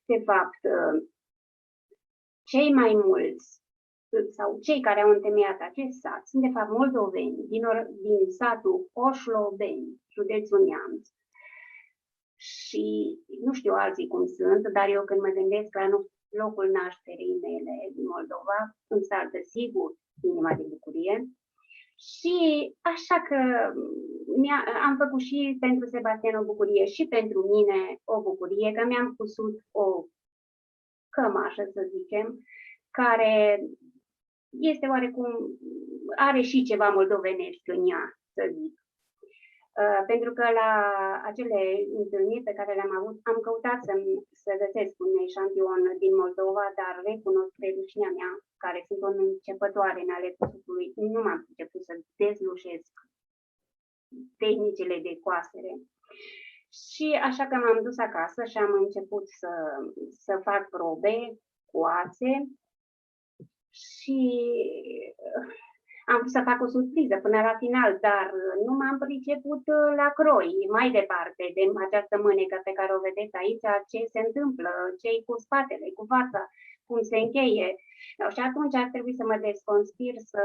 de fapt, cei mai mulți, sau cei care au întemeiat acest sat, sunt de fapt moldoveni, din satul Voșlobeni, județul Neamț. Și nu știu alții cum sunt, dar eu când mă gândesc la locul nașterii mele din Moldova, îmi saltă sigur inima de bucurie. Și așa că am făcut și pentru Sebastian o bucurie și pentru mine o bucurie, că mi-am cusut o cămașă, să zicem, care este oarecum, are și ceva moldovenești în ea, să zic. Pentru că la acele întâlniri pe care le-am avut, am căutat să găsesc un eșantion din Moldova, dar recunosc pe rușinea mea, care sunt o începătoare în ale cusutului, nu m-am început să dezlușesc tehnicile de coasere. Și așa că m-am dus acasă și am început să fac probe cu ațe și am vrut să fac o surpriză până la final, dar nu m-am priceput la croi. Mai departe de această mânecă pe care o vedeți aici, ce se întâmplă, ce-i cu spatele, cu fața, cum se încheie. Și atunci ar trebui să mă desconspir, să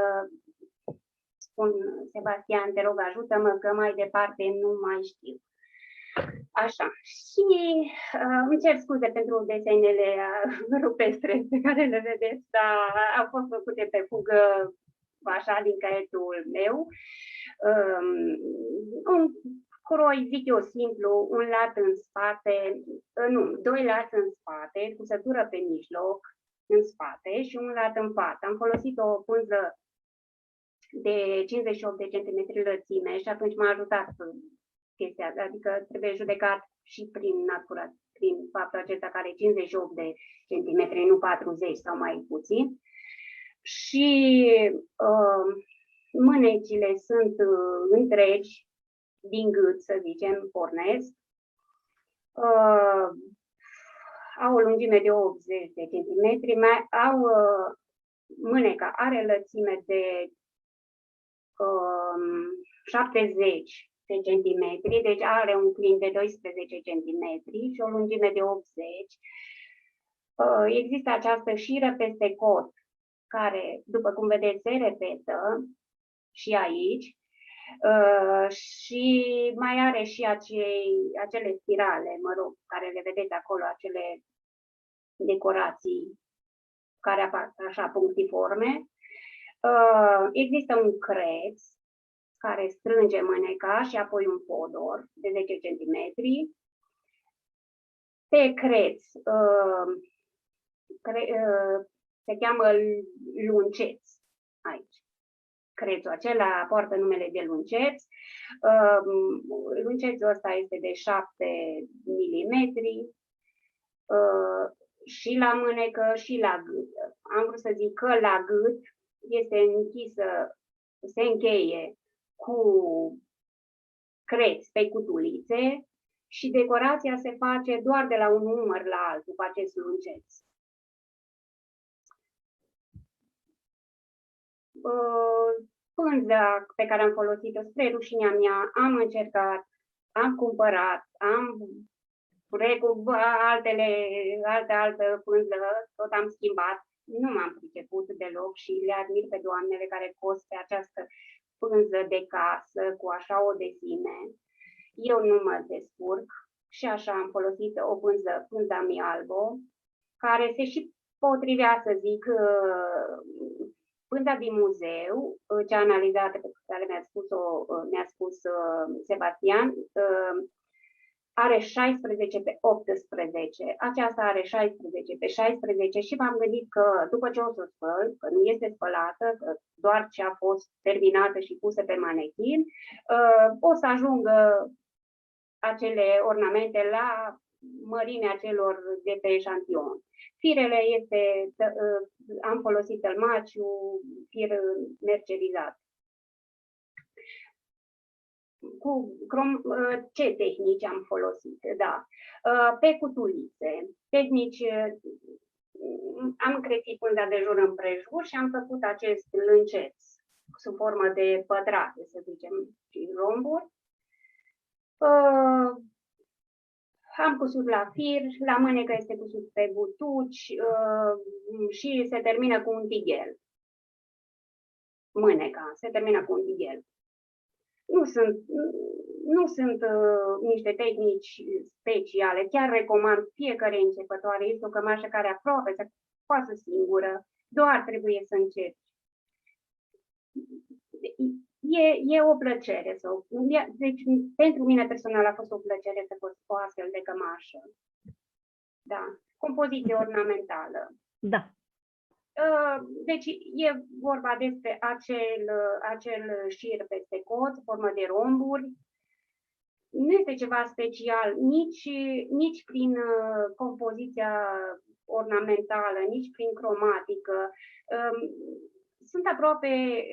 spun, Sebastian, te rog, ajută-mă, că mai departe nu mai știu. Așa. Și îmi cer scuze pentru desenele rupestre pe care le vedeți, dar au fost făcute pe fugă, așa, din caietul meu. Un croi, zic eu, simplu, un lat în spate, doi lați în spate, cusătură pe mijloc, în spate și un lat în față. Am folosit o pânză de 58 de centimetri lățime și atunci m-a ajutat chestia, adică trebuie judecat și prin natura, prin faptul acesta care e 58 de centimetri, nu 40 sau mai puțin. Și mânecile sunt întregi, din gât, să zicem, pornesc. Au o lungime de 80 de centimetri, mâneca are lățime de 70 de centimetri, deci are un clin de 12 centimetri și o lungime de 80. Există această șiră peste cot, care, după cum vedeți, se repetă și aici. Și mai are și acele spirale, mă rog, care le vedeți acolo, acele decorații care apar așa punctiforme. Există un creț care strânge mâneca și apoi un podor de 10 cm. Pe creț se cheamă lunceț aici. Crețul acela poartă numele de lunceț. Luncețul ăsta este de 7 mm și la mânecă și la gât. Am vrut să zic că la gât este închisă, se încheie cu creț pe cutulițe și decorația se face doar de la un umăr la altul cu acest lunceț. Pânza pe care am folosit-o, spre rușinea mea, am încercat, am cumpărat, am altă pânză, tot am schimbat. Nu m-am priceput deloc și le admir pe doamnele care cos pe această pânză de casă cu așa o desime. Eu nu mă descurc și așa am folosit o pânza Mi-Albo, care se și potrivea, să zic, pânza din muzeu, cea analizată pe care mi-a spus Sebastian, are 16 pe 18. Aceasta are 16 pe 16 și m-am gândit că după ce o să spăl, că nu este spălată, că doar ce a fost terminată și pusă pe manechin, o să ajungă acele ornamente la mărimea celor de pe eșantion. Firele am folosit tălmaciu, fir mercerizat. Ce tehnici am folosit? Da. Pe cutulițe, tehnici, am crețit pânza de jur împrejur și am făcut acest lânceț sub formă de pătrate, să zicem, și romburi. Am cusut la fir, la mânecă este cusut pe butuci și se termină cu un tighel. Mâneca se termină cu un tighel. Nu sunt niște tehnici speciale. Chiar recomand fiecare începătoare. Este o cămașă care aproape se poate singură. Doar trebuie să încerci. E o plăcere. Deci, pentru mine personal a fost o plăcere să fac o astfel de cămașă. Da. Compoziție ornamentală. Da. Deci e vorba despre acel șir peste cot, formă de romburi. Nu este ceva special nici prin compoziția ornamentală, nici prin cromatică. Sunt aproape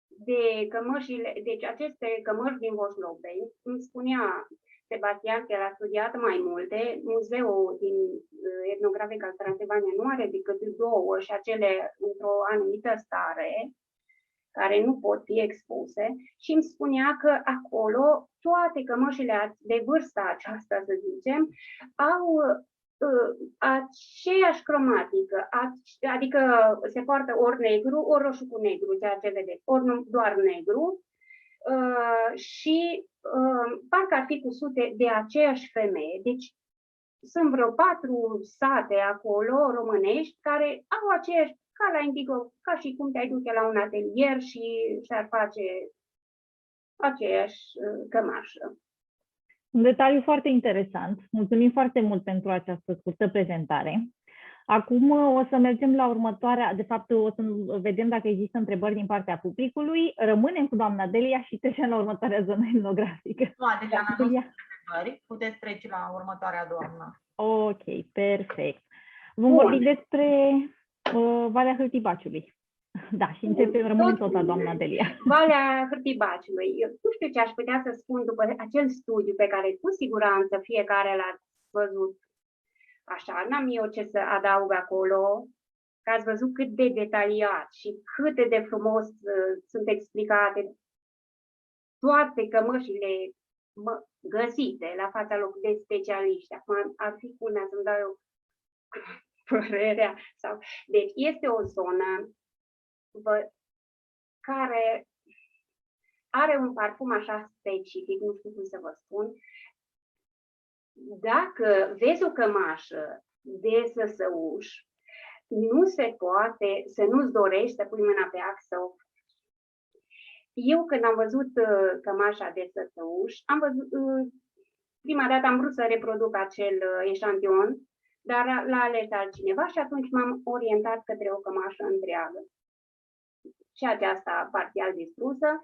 de cămășile, deci aceste cămăși din Voșloveni. Îmi spunea Sebastian că el a studiat mai multe. Muzeul din etnografic al Transilvania nu are decât 2 și acele într-o anumită stare, care nu pot fi expuse, și îmi spunea că acolo toate cămășile de vârsta aceasta, să zicem, au aceeași cromatică, adică se poartă ori negru, ori roșu cu negru, ceea ce vedeți, ori doar negru, și parcă ar fi cusute de aceeași femeie. Deci sunt vreo 4 sate acolo românești care au aceeași, ca la Indigo, ca și cum te-ai duce la un atelier și și-ar face aceeași cămașă. Un detaliu foarte interesant. Mulțumim foarte mult pentru această scurtă prezentare. Acum o să mergem la următoarea, de fapt o să vedem dacă există întrebări din partea publicului. Rămânem cu doamna Delia și trecem la următoarea zonă etnografică. Nu, Adriana, nu sunt întrebări. Puteți trece la următoarea doamnă. Ok, perfect. Vom vorbi despre Valea Hârtibaciului. Da, și rămânem tot la doamna Delia. Valea Hârtibaciului. Eu nu știu ce aș putea să spun după acel studiu pe care cu siguranță fiecare l-ați văzut. Așa, n-am eu ce să adaug acolo, că ați văzut cât de detaliat și cât de frumos sunt explicate toate cămășile găsite la fața locului de specialiști. Acum ar fi culmea să-mi dau eu părerea. Deci este o zonă care are un parfum așa specific, nu știu cum să vă spun. Dacă vezi o cămașă de săsăuș, nu se poate să nu-ți dorești să pui mâna pe axă. Eu când am văzut cămașa de săsăuș, prima dată am vrut să reproduc acel eșantion, dar l-a ales altcineva și atunci m-am orientat către o cămașă întreagă. Și aceasta parțial distrusă,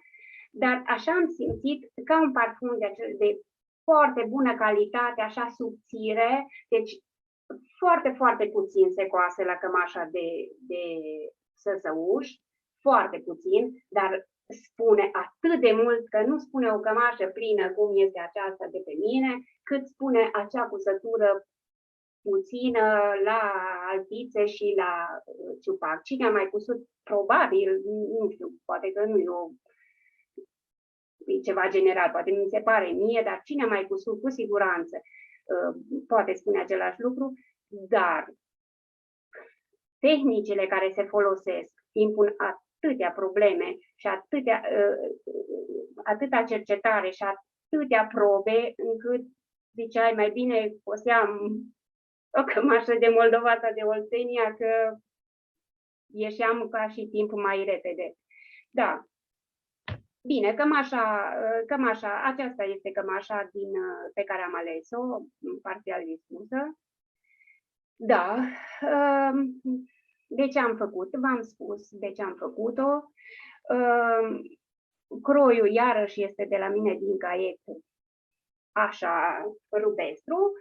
dar așa am simțit ca un parfum de foarte bună calitate, așa subțire, deci foarte, foarte puțin secoase la cămașa de săsăuș, foarte puțin, dar spune atât de mult că nu spune o cămașă plină cum este aceasta de pe mine, cât spune acea cusătură puțină la alpițe și la ciupac. Cine a mai cusut? Probabil, nu știu, poate că nu e ceva general, poate mi se pare mie, dar cine a mai cusut, cu siguranță poate spune același lucru, dar tehnicile care se folosesc impun atâtea probleme și atâta cercetare și atâtea probe, încât ziceai mai bine poseam o cămașă de Moldova sau de Oltenia, că ieșeam ca și timpul mai repede. Da. Bine, cămașa, aceasta este cămașa pe care am ales-o, parțial dispusă. Da. De ce am făcut? V-am spus de ce am făcut-o. Croiul, iarăși, este de la mine din caiet, așa, rupestru.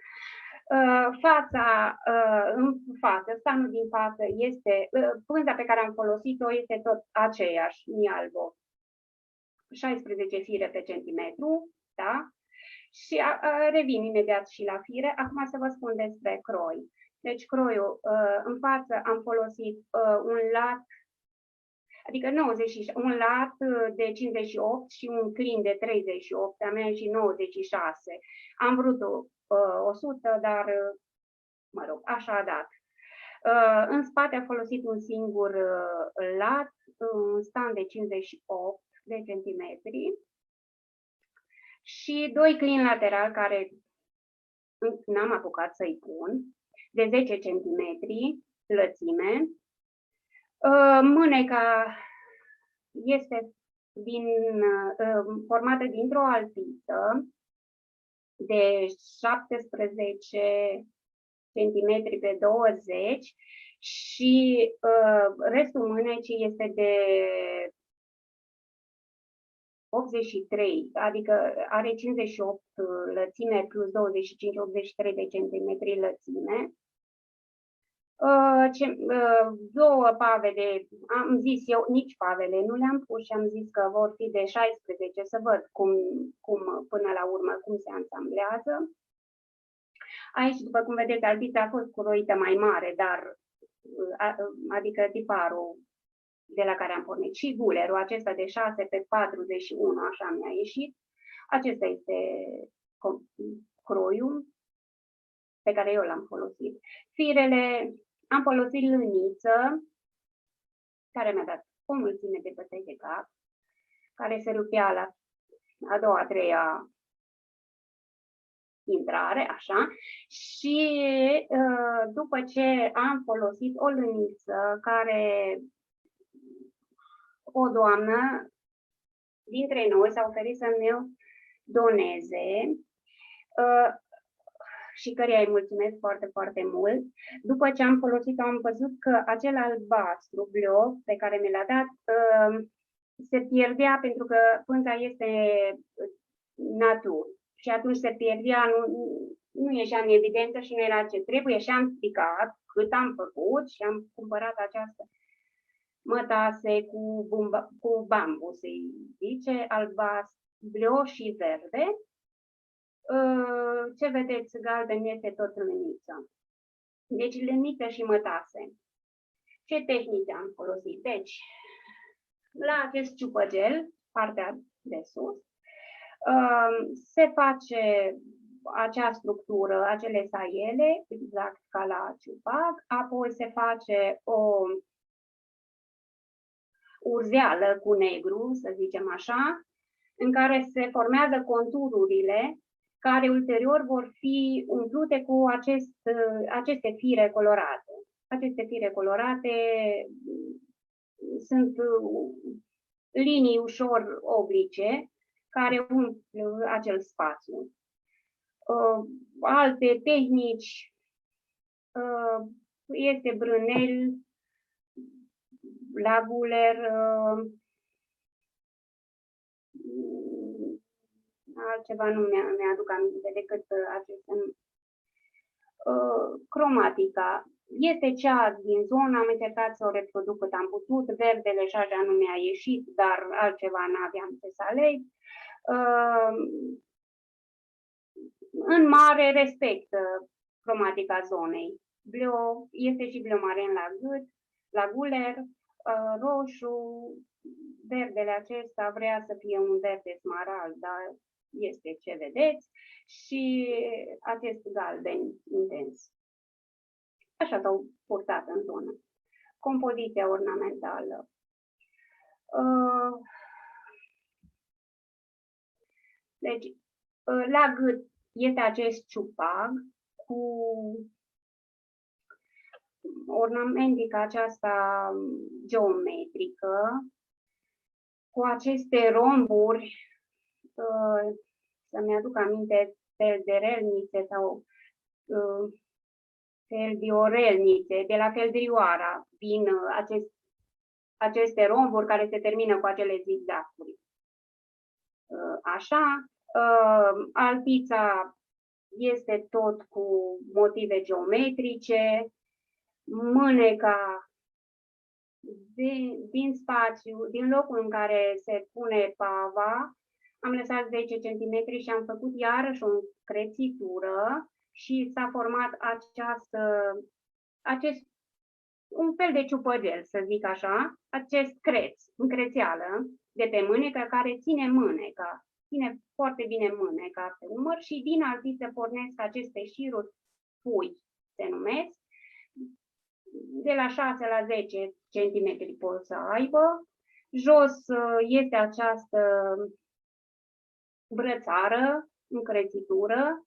Stanul din față este, pânza pe care am folosit-o este tot aceeași, Mialbo. 16 fire pe centimetru, da? Și revin imediat și la fire. Acum să vă spun despre croi. Deci croiul, în față am folosit un lat, adică 96, un lat de 58 și un crin de 38, a mea și 96. Am vrut 100, dar, mă rog, așa a dat. În spate a folosit un singur lat, un stand de 58 de centimetri și 2 clini laterali care n-am apucat să-i pun, de 10 centimetri lățime. Mâneca este formată dintr-o alpiță de 17 centimetri pe 20 și restul mânecii este de 83, adică are 58 lățime plus 25-83 de centimetri lățime. Două pavele, am zis eu, nici pavele nu le-am pus și am zis că vor fi de 16, să văd cum până la urmă cum se ansamblează. Aici, după cum vedeți, albița a fost curoită mai mare, dar adică tiparul de la care am pornit și gulerul acesta de 6 pe 41, așa mi-a ieșit. Acesta este croiul pe care eu l-am folosit. Firele, am folosit lâniță, care mi-a dat o mulțime de bătăi de cap, care se rupea la a doua, a treia intrare, așa, și după ce am folosit o lâniță care o doamnă dintre noi s-a oferit să ne doneze, și căreia îi mulțumesc foarte, foarte mult. După ce am folosit-o, am văzut că acel albastru, bleu, pe care mi l-a dat, se pierdea pentru că pânza este natură. Și atunci se pierdea, nu ieșea în evidență și nu era ce trebuie. Și am stricat cât am făcut și am cumpărat această mătase cu bambu, se zice, albastru, bleu și verde. Ce vedeți, galben este tot lâniță. Deci lâniță și mătase. Ce tehnici am folosit? Deci, la acest ciupăgel, partea de sus, se face acea structură, acele saiele, exact ca la ciupac, apoi se face o urzeală cu negru, să zicem așa, în care se formează contururile care ulterior vor fi umplute cu aceste fire colorate. Aceste fire colorate sunt linii ușor oblice care umplu acel spațiu. Alte tehnici este brânel, la guler, altceva nu mi-aduc aminte decât acestea. Cromatica este cea din zonă, am încercat să o reproduc cât am putut, verdele și așa nu mi-a ieșit, dar altceva n-aveam ce să aleg. În mare respect cromatica zonei. Bleu, este și bleu maren la gât, la guler, roșu, verdele acesta vrea să fie un verde smarald, dar este ce vedeți, și acest galben intens. Așa s-au purtat în zonă. Compoziția ornamentală. Deci, la gât este acest ciupac cu ornamentica aceasta geometrică, cu aceste romburi, să-mi aduc aminte, felderelnițe sau feldiorelnițe, de la feldrioara vin aceste romburi care se termină cu acele zigzacuri. Așa, alpița este tot cu motive geometrice, mâneca din spațiu, din locul în care se pune pava, am lăsat 10 cm și am făcut iarăși o încrețitură și s-a format un fel de ciupăgel, să zic așa, acest creț, încrețeală de pe mânecă care ține mâneca, ține foarte bine mâneca pe umăr și din alpiță pornesc aceste șiruri pui, se numesc, de la 6 la 10 cm pot să aibă. Jos este această brățară, încrețitură.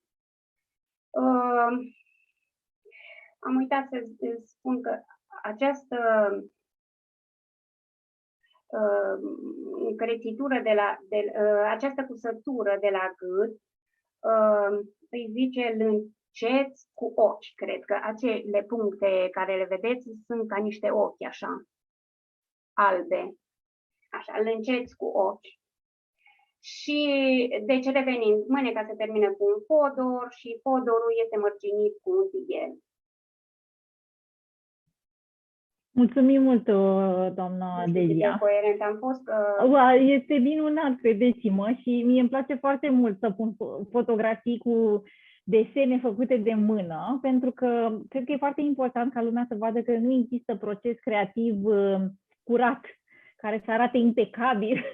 Am uitat să spun că această încrețitură această cusătură de la gât îi zice lânceți cu ochi, cred că acele puncte care le vedeți sunt ca niște ochi așa, albe, așa, lânceți cu ochi. Și deci revenind, mâneca se termină cu un fodor și fodorul este mărginit cu un tighel. Mulțumim mult, doamna Delia. Coerent am fost. Este minunat, credeți-mă, și mie îmi place foarte mult să pun fotografii cu desene făcute de mână, pentru că cred că e foarte important ca lumea să vadă că nu există proces creativ curat, care să arate impecabil.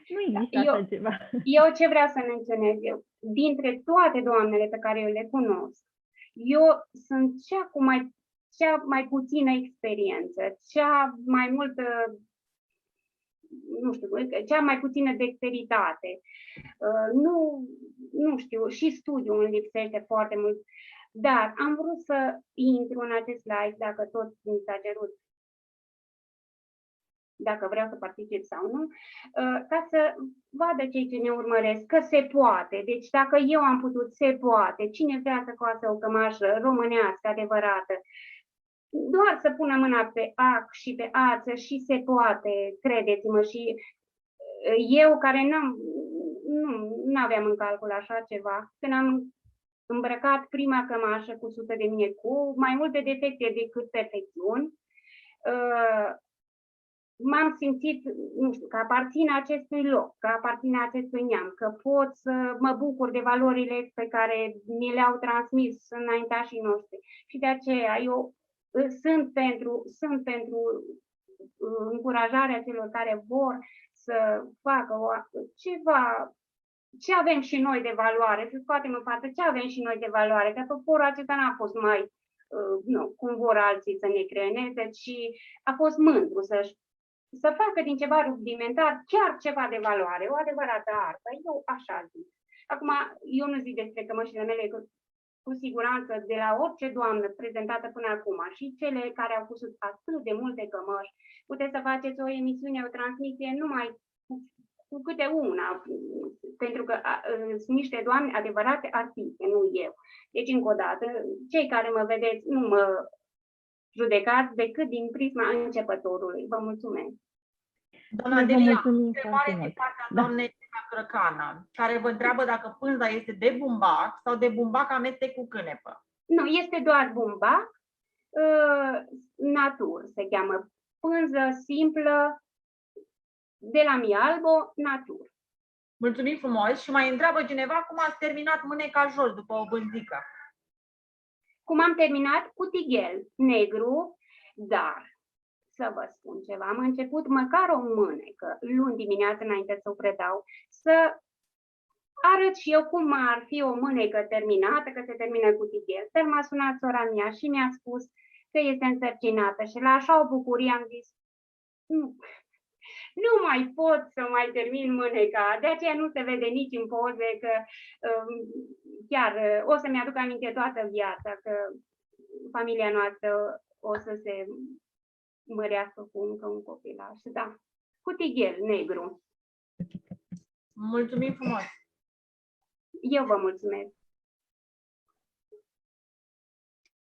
Nu există așa ceva. Eu ce vreau să menționez eu? Dintre toate doamnele pe care eu le cunosc, eu sunt cea mai puțină experiență, cea mai multă, nu știu, cea mai puțină dexteritate. Nu știu, și studiul îmi lipsește foarte mult, dar am vrut să intru în acest live, dacă tot mi s-a cerut dacă vreau să particip sau nu, ca să vadă cei ce ne urmăresc că se poate. Deci dacă eu am putut, se poate. Cine vrea să coasă o cămașă românească adevărată, doar să pună mâna pe ac și pe ață și se poate, credeți-mă. Și eu care nu aveam în calcul așa ceva, când am îmbrăcat prima cămașă cu 100 de mine, cu mai multe defecte decât perfecțiuni, m-am simțit, nu știu, că aparțin acestui loc, că aparțin acestui neam, că pot să mă bucur de valorile pe care mi le-au transmis înaintașii noștri. Și de aceea eu sunt pentru încurajarea celor care vor să facă ceva, ce avem și noi de valoare, să scoatem în față ce avem și noi de valoare, că poporul acesta n-a fost mai, cum vor alții să ne creioneze, ci a fost mândru să facă din ceva rudimentar chiar ceva de valoare, o adevărată artă. Eu așa zic. Acum, eu nu zic despre cămășile mele, cu siguranță de la orice doamnă prezentată până acum și cele care au pus atât de multe cămăși, puteți să faceți o emisiune, o transmisie numai cu câte una, pentru că sunt niște doamne adevărate artiste, nu eu. Deci, încă o dată, cei care mă vedeți, nu mă judecați decât din prisma începătorului. Vă mulțumesc. Doamna Delia, întrebare din partea doamnei Crăcana, care vă întreabă dacă pânza este de bumbac sau de bumbac amestec cu cânepă. Nu, este doar bumbac, natur se cheamă, pânză simplă, de la Mialbo, natur. Mulțumim frumos și mai întreabă cineva cum ați terminat mâneca jos după o bânzică. Cum am terminat? Cu tighel negru, dar să vă spun ceva, am început măcar o mânecă luni dimineața înainte să o predau, să arăt și eu cum ar fi o mânecă terminată, că se termină cu tighel. Dar m-a sunat sora mea și mi-a spus că este însărcinată și la așa o bucurie am zis, nu mai pot să mai termin mâneca, de aceea nu se vede nici în poze, că chiar o să-mi aduc aminte toată viața că familia noastră o să se mărească cu încă un copilaș. Da, cu tighel negru. Mulțumim frumos! Eu vă mulțumesc!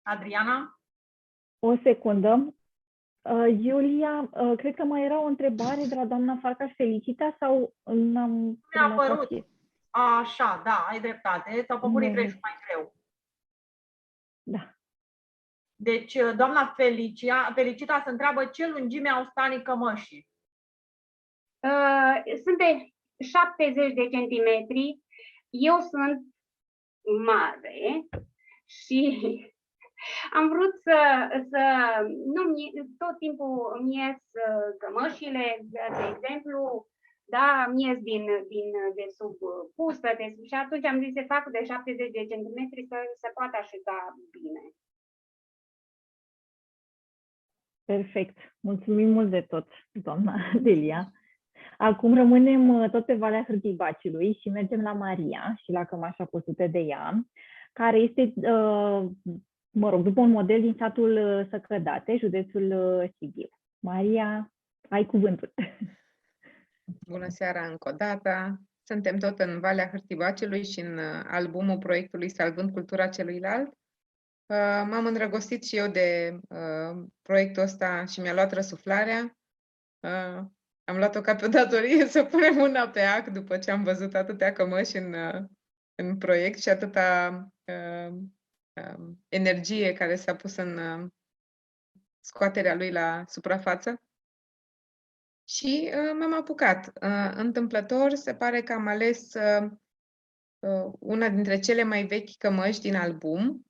Adriana? O secundă. Iulia, cred că mai era o întrebare de la doamna Farcaș Felicita sau n-am... Mi-a apărut. Așa, da, ai dreptate. S-au făcut greșeli mai greu. Da. Deci, doamna Felicita se întreabă ce lungime au stanii cămășii. Sunt de 70 de centimetri. Eu sunt mare și am vrut tot timpul îmi ies cămășile, de exemplu, da, îmi ies de sub pustă, și atunci am zis să fac de 70 de centimetri să se poată așeza bine. Perfect. Mulțumim mult de tot, doamna Delia. Acum rămânem tot pe Valea Hârtibaciului și mergem la Maria și la cămașa păsută de ea, care este, după un model din satul Săcădate, județul Sibiu. Maria, ai cuvântul. Bună seara încă o dată. Suntem tot în Valea Hârtibaciului și în albumul proiectului Salvând Cultura Celuilalt. M-am îndrăgostit și eu de proiectul ăsta și mi-a luat răsuflarea. Am luat-o ca pe o datorie să punem mâna pe ac după ce am văzut atâtea cămăși în proiect și atâta energie care s-a pus în scoaterea lui la suprafață. Și m-am apucat. Întâmplător, se pare că am ales una dintre cele mai vechi cămăși din album.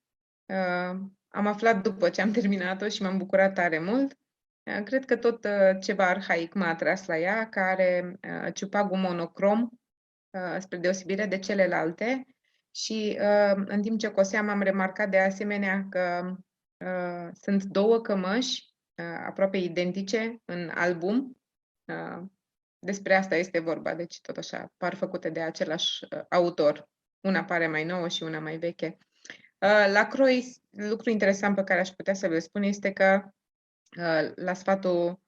Am aflat după ce am terminat-o și m-am bucurat tare mult. Cred că tot ceva arhaic m-a atras la ea, care are ciupagul monocrom, spre deosebire de celelalte. Și în timp ce coseam am remarcat de asemenea că sunt două cămăși aproape identice în album. Despre asta este vorba, deci tot așa, par făcute de același autor. Una pare mai nouă și una mai veche. La croi, lucru interesant pe care aș putea să vă spun este că la sfatul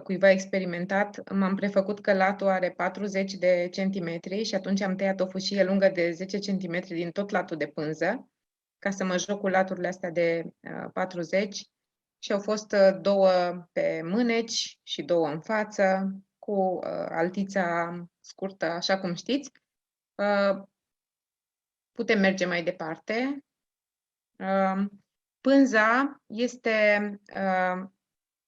cuiva experimentat, m-am prefăcut că latul are 40 de centimetri și atunci am tăiat o fâșie lungă de 10 centimetri din tot latul de pânză, ca să mă joc cu laturile astea de 40 și au fost 2 pe mâneci și 2 în față, cu altița scurtă, așa cum știți. Putem merge mai departe. Pânza este,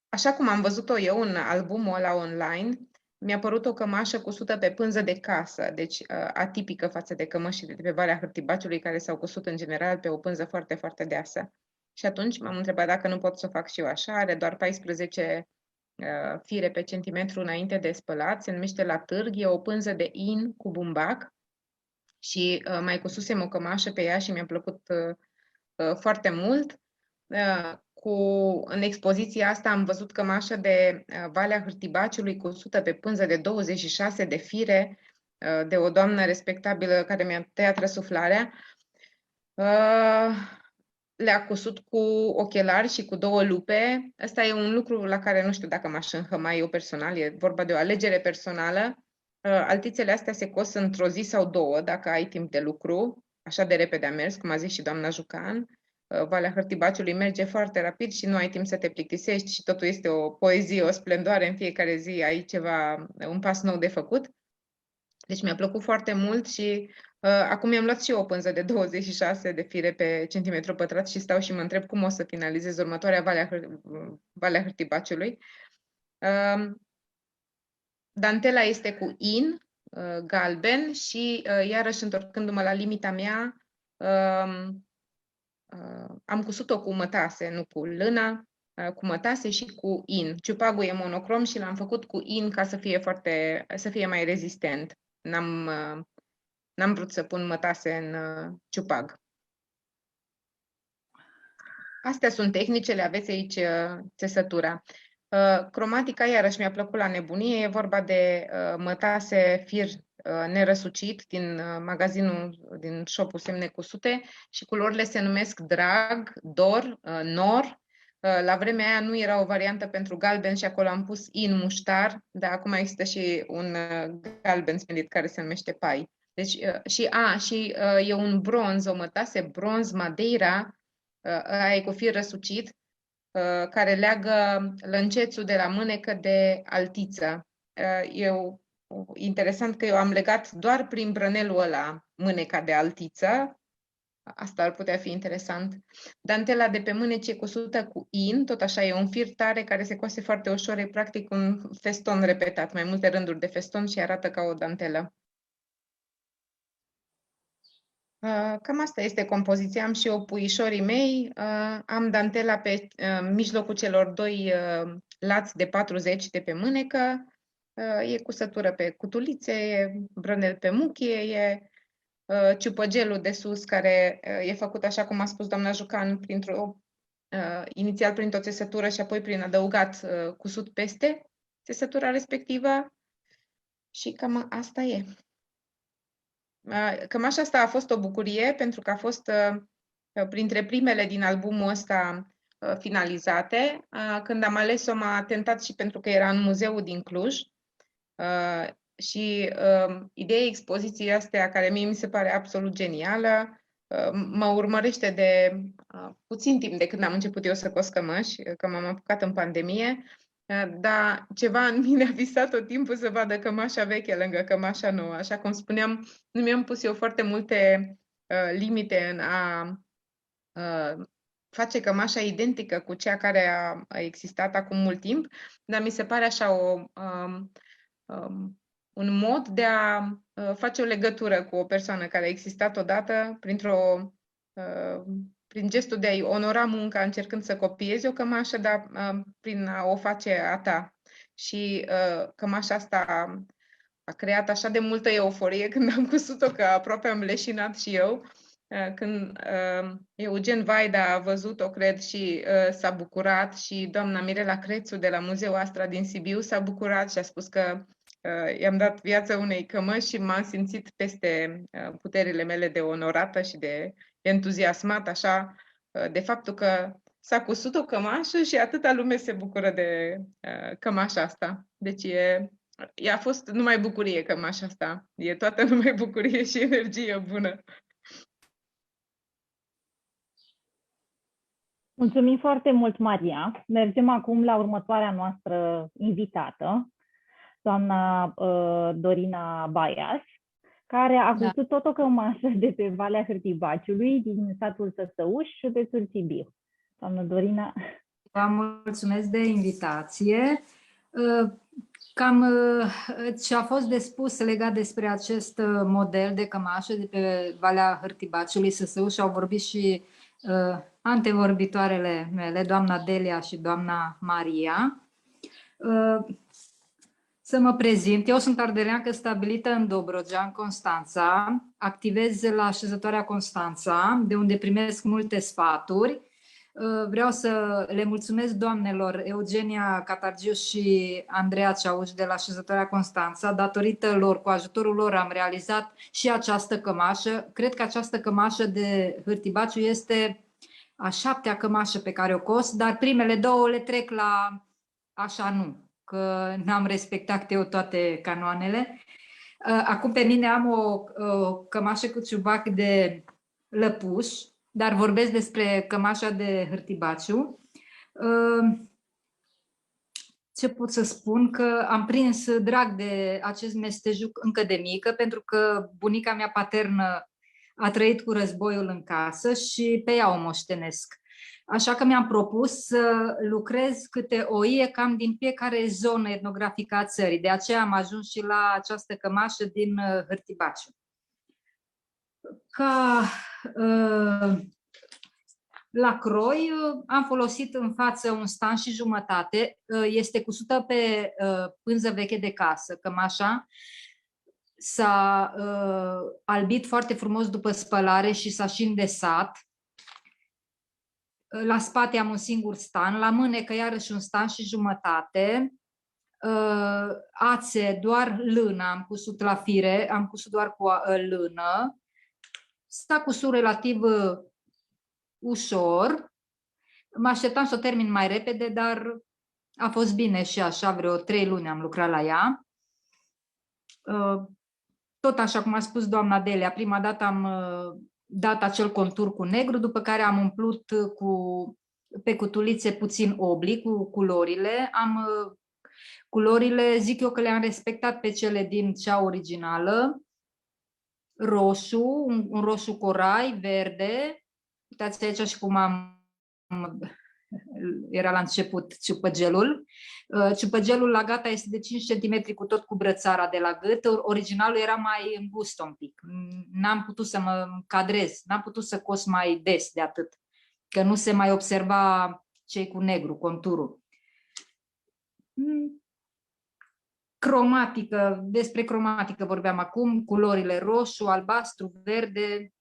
așa cum am văzut-o eu în albumul ăla online, mi-a părut o cămașă cusută pe pânză de casă, deci atipică față de cămășile de pe Valea Hârtibaciului, care s-au cusut în general pe o pânză foarte, foarte deasă. Și atunci m-am întrebat dacă nu pot să o fac și eu așa. Are doar 14 fire pe centimetru înainte de spălat. Se numește La Târg, e o pânză de in cu bumbac și mai cususem o cămașă pe ea și mi-a plăcut foarte mult. În expoziția asta am văzut cămașă de Valea Hârtibaciului cusută pe pânză de 26 de fire de o doamnă respectabilă care mi-a tăiat răsuflarea. Le-a cusut cu ochelari și cu 2 lupe. Asta e un lucru la care nu știu dacă m-aș înhăma eu personal, e vorba de o alegere personală. Altițele astea se cos într-o zi sau 2, dacă ai timp de lucru. Așa de repede a mers, cum a zis și doamna Jucan. Valea Hârtibaciului merge foarte rapid și nu ai timp să te plictisești și totul este o poezie, o splendoare. În fiecare zi ai ceva, un pas nou de făcut. Deci mi-a plăcut foarte mult și acum mi-am luat și eu o pânză de 26 de fire pe centimetru pătrat și stau și mă întreb cum o să finalizez următoarea Valea Hârtibaciului. Dantela este cu in, galben și iarăși întorcându-mă la limita mea, am cusut-o cu mătase, nu cu lână, cu mătase și cu in. Ciupagul e monocrom și l-am făcut cu in ca să fie mai rezistent. N-am vrut să pun mătase în ciupag. Astea sunt tehnicele, aveți aici țesătura. Cromatica, iarăși mi-a plăcut la nebunie, e vorba de mătase fir nerăsucit din magazinul, din shop-ul Semne Cusute și culorile se numesc Drag, Dor, Nor. La vremea aia nu era o variantă pentru galben și acolo am pus in muștar, dar acum există și un galben splendid care se numește Pai. Deci, și e un bronz, o mătase bronz Madeira, aia e cu fir răsucit, care leagă lâncețul de la mânecă de altiță. Interesant că eu am legat doar prin brănelul ăla mâneca de altiță. Asta ar putea fi interesant. Dantela de pe mâneci e cusută cu in, tot așa e un fir tare care se coase foarte ușor, e practic un feston repetat, mai multe rânduri de feston și arată ca o dantelă. Cam asta este compoziția. Am și eu puișorii mei. Am dantela pe mijlocul celor 2 lați de 40 de pe mânecă. E cusătură pe cutulițe, e brănel pe muchie, e ciupăgelul de sus care e făcut așa cum a spus doamna Jucan, inițial printr-o țesătură și apoi prin adăugat cusut peste țesătura respectivă. Și cam asta e. Cămașa asta a fost o bucurie pentru că a fost printre primele din albumul ăsta finalizate. Când am ales-o m-a tentat și pentru că era în muzeul din Cluj și ideea expoziției astea, care mie mi se pare absolut genială, mă urmărește de puțin timp de când am început eu să cos cămăși, că m-am apucat în pandemie. Dar ceva în mine a visat tot timpul să vadă cămașa veche lângă cămașa nouă. Așa cum spuneam, nu mi-am pus eu foarte multe limite în a face cămașa identică cu cea care a existat acum mult timp, dar mi se pare așa un mod de a face o legătură cu o persoană care a existat odată prin gestul de a-i onora munca încercând să copiezi o cămașă, dar prin a o face a ta. Și cămașa asta a creat așa de multă euforie când am cusut-o că aproape am leșinat și eu. Când Eugen Vaida a văzut-o, cred, și s-a bucurat și doamna Mirela Crețu de la Muzeul Astra din Sibiu s-a bucurat și a spus că i-am dat viață unei cămăși și m-am simțit peste puterile mele de onorată și de entuziasmat, așa, de faptul că s-a cusut o cămașă și atâta lume se bucură de cămașa asta. Deci a fost numai bucurie cămașa asta. E toată numai bucurie și energie bună. Mulțumim foarte mult, Maria. Mergem acum la următoarea noastră invitată, doamna Dorina Baias, care a gustat tot o cămașă de pe Valea Hârtibaciului, din satul Săsăuș, județul Sibiu. Doamna Dorina. Vă mulțumesc de invitație. Cam ce a fost de spus legat despre acest model de cămașă de pe Valea Hârtibaciului Săsăuș au vorbit și antevorbitoarele mele, doamna Delia și doamna Maria. Să mă prezint. Eu sunt ardeleancă stabilită în Dobrogea, în Constanța. Activez la așezătoarea Constanța, de unde primesc multe sfaturi. Vreau să le mulțumesc doamnelor Eugenia Catargiu și Andreea Ceauș de la așezătoarea Constanța. Datorită lor, cu ajutorul lor, am realizat și această cămașă. Cred că această cămașă de Hârtibaciu este a 7-a cămașă pe care o cos, dar primele 2 le trec la așa nu, că n-am respectat eu toate canoanele. Acum pe mine am o cămașă cu ciubac de lăpuș, dar vorbesc despre cămașa de Hârtibaciu. Ce pot să spun? Că am prins drag de acest mestejuc încă de mică, pentru că bunica mea paternă a trăit cu războiul în casă și pe ea o moștenesc. Așa că mi-am propus să lucrez câte o ie cam din fiecare zonă etnografică a țării. De aceea am ajuns și la această cămașă din Hârtibaciu. La croi am folosit în față un stan și jumătate. Este cusută pe pânză veche de casă, cămașa. S-a albit foarte frumos după spălare și s-a și îndesat. La spate am un singur stan, la mânecă iarăși un stan și jumătate. Ațe, doar lână am cusut la fire, am cusut doar cu lână. S-a cusut relativ ușor. Mă așteptam să o termin mai repede, dar a fost bine și așa, vreo 3 luni am lucrat la ea. Tot așa cum a spus doamna Delia, prima dată am dat acel contur cu negru, după care am umplut pe cutulițe puțin obli cu culorile. Culorile, zic eu că le-am respectat pe cele din cea originală. Roșu, un roșu corai, verde. Uitați aici și cum era la început ciupăgelul. Ciupăgelul la gata este de 5 cm cu tot cu brățara de la gât. Originalul era mai îngust un pic. N-am putut să mă cadrez, n-am putut să cos mai des de atât, că nu se mai observa cei cu negru, conturul. Cromatică, despre cromatică vorbeam acum, culorile roșu, albastru, verde,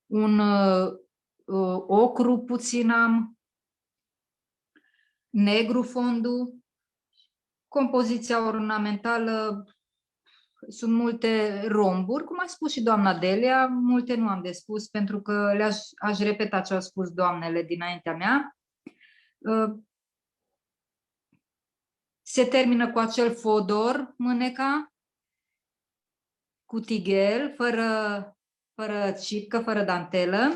un ocru puțin am, negru fondul, compoziția ornamentală, sunt multe romburi, cum a spus și doamna Delia, multe nu am de spus pentru că aș repeta ce au spus doamnele dinaintea mea. Se termină cu acel fodor mâneca, cu tighel, fără cipcă, fără dantelă.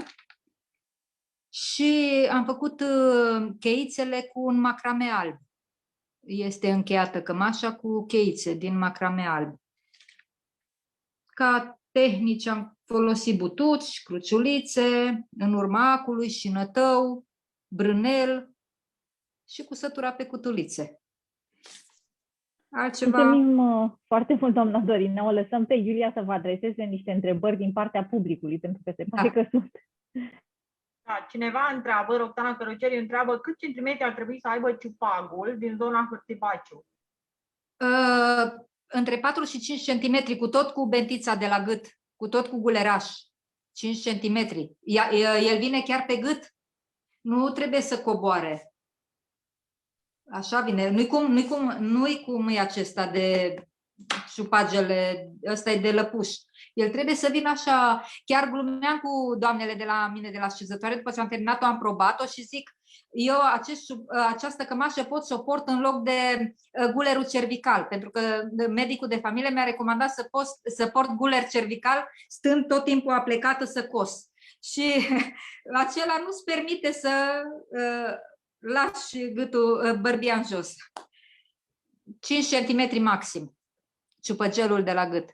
Și am făcut cheițele cu un macrame alb. Este încheiată cămașa cu cheițe din macrame alb. Ca tehnici am folosit butuci, cruciulițe, în urma acului și nătău, brânel și cusătura pe cutulițe. Altceva... Mulțumim foarte mult, doamna Dorina. O lăsăm pe Iulia să vă adreseze niște întrebări din partea publicului, pentru că se pare că sunt. Da, cineva întreabă, Roxana Cărăceri întreabă cât centimetri ar trebui să aibă ciupagul din zona Hârtibaciu? Între 4 și 5 cm, cu tot cu bentița de la gât, cu tot cu guleraș. 5 cm. El vine chiar pe gât. Nu trebuie să coboare. Așa vine. Nu-i cum e acesta de ciupagele, ăsta e de lăpuș. El trebuie să vină așa, chiar glumeam cu doamnele de la mine de la așezătoare, după ce am terminat-o, am probat-o și zic, eu această cămașă pot să o port în loc de gulerul cervical, pentru că medicul de familie mi-a recomandat să port guler cervical stând tot timpul aplecată să cos. Și acela nu-ți permite să lași gâtul, bărbia în jos. 5 cm maxim, ciupăgelul de la gât.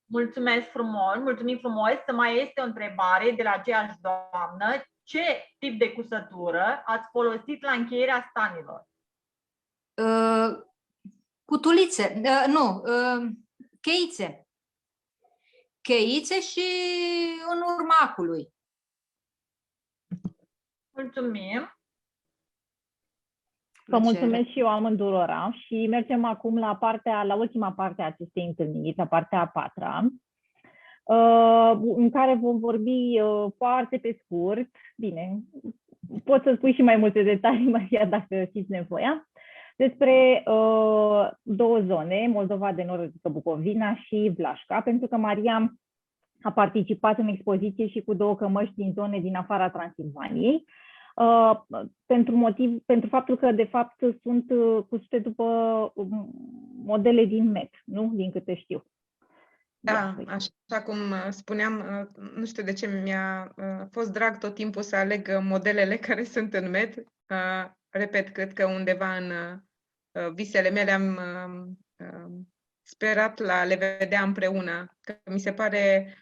Mulțumesc frumos, mulțumim frumos. Să mai este o întrebare de la aceeași doamnă. Ce tip de cusătură ați folosit la încheierea stanilor? Cutulițe, nu, cheițe. Cheițe și în urma acului. Mulțumim. Vă mulțumesc și eu amândurora și mergem acum la ultima parte a acestei întâlniri, la partea a patra, în care vom vorbi foarte pe scurt. Bine, pot să spui și mai multe detalii, Maria, dacă știți nevoia, despre două zone, Moldova de Nord, adică Bucovina și Vlașca, pentru că Maria a participat în expoziție și cu două cămăși din zone din afara Transilvaniei, pentru faptul că, de fapt, sunt cusute după modele din MET, nu? Din câte știu. Da, așa cum spuneam, nu știu de ce mi-a fost drag tot timpul să aleg modelele care sunt în MET. Repet, cred că undeva în visele mele am sperat la le vedea împreună, că mi se pare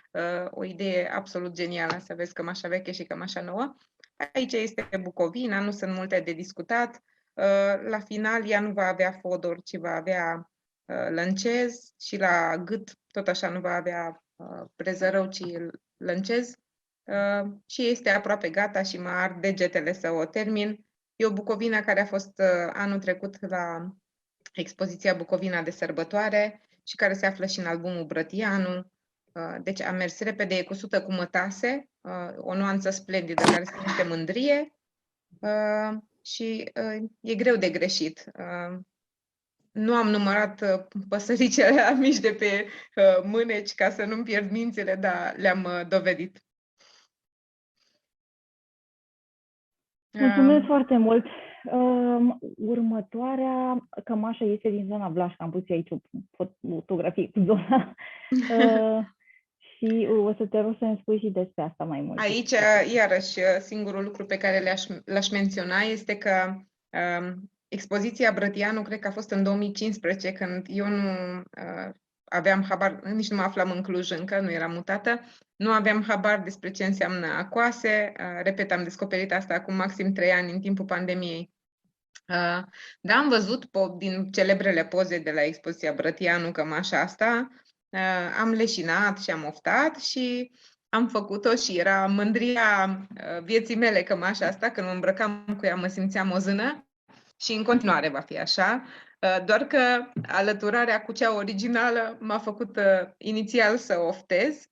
o idee absolut genială să vezi cămașa veche și cămașa nouă. Aici este Bucovina, nu sunt multe de discutat. La final ea nu va avea fodor, ci va avea lăncez și la gât tot așa nu va avea prezărău, ci lăncez. Și este aproape gata și mă ard degetele să o termin. E o Bucovina care a fost anul trecut la expoziția Bucovina de sărbătoare și care se află și în albumul Brătianu. Deci am mers repede, e cusută cu mătase, o nuanță splendidă care se numește mândrie și e greu de greșit. Nu am numărat păsăricele mici de pe mâneci ca să nu-mi pierd mințile, dar le-am dovedit. Mulțumesc foarte mult! Următoarea cămașă este din zona Vlașca. Am pus aici o fotografie cu zona. Și o să te rog să-mi spui și despre asta mai mult. Aici, iarăși, singurul lucru pe care l-aș menționa este că expoziția Brătianu, cred că a fost în 2015, când eu nu aveam habar, nici nu mă aflam în Cluj încă, nu eram mutată, nu aveam habar despre ce înseamnă acoase. Repet, am descoperit asta acum maxim 3 ani, în timpul pandemiei. Dar am văzut din celebrele poze de la expoziția Brătianu cămașa asta, am leșinat și am oftat și am făcut-o și era mândria vieții mele cămașa asta. Când mă îmbrăcam cu ea mă simțeam o zână și în continuare va fi așa, doar că alăturarea cu cea originală m-a făcut inițial să oftez,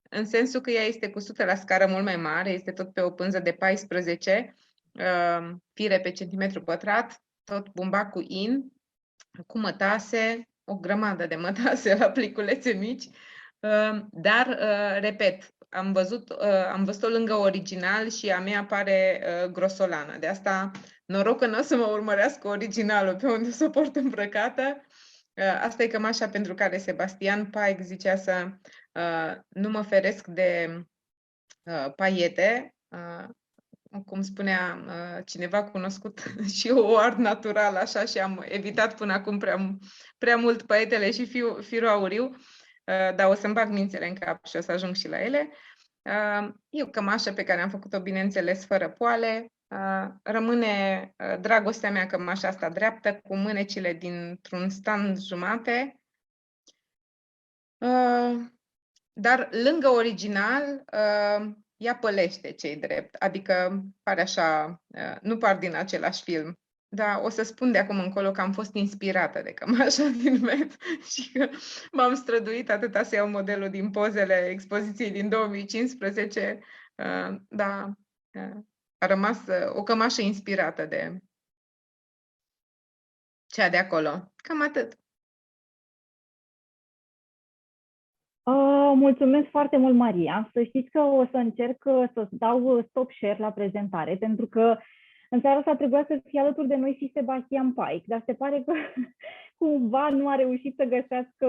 în sensul că ea este cusută la scară mult mai mare, este tot pe o pânză de 14 fire pe centimetru pătrat, tot bumbac cu in, cu mătase, o grămadă de mătase la pliculețe mici, dar, repet, am văzut-o lângă original și a mea pare grosolană. De asta, noroc că nu o să mă urmărească originalul pe unde să o port îmbrăcată. Asta e cămașa pentru care Sebastian Paec zicea să nu mă feresc de paiete. Cum spunea cineva cunoscut, și eu o ard natural așa și am evitat până acum prea mult paietele și firul auriu, dar o să-mi bag mințele în cap și o să ajung și la ele. E o cămașă pe care am făcut-o, bineînțeles, fără poale. Rămâne dragostea mea cămașa asta dreaptă, cu mânecile dintr-un stan jumate. Dar lângă original, ea pălește, ce-i drept, adică pare așa, nu par din același film. Dar o să spun de acum încolo că am fost inspirată de cămașa din MET și că m-am străduit atâta să iau modelul din pozele expoziției din 2015, dar a rămas o cămașă inspirată de cea de acolo. Cam atât. mulțumesc foarte mult, Maria. Să știți că o să încerc să dau stop share la prezentare, pentru că în seara asta trebuia să fie alături de noi și Sebastian Paic, dar se pare că cumva nu a reușit să găsească,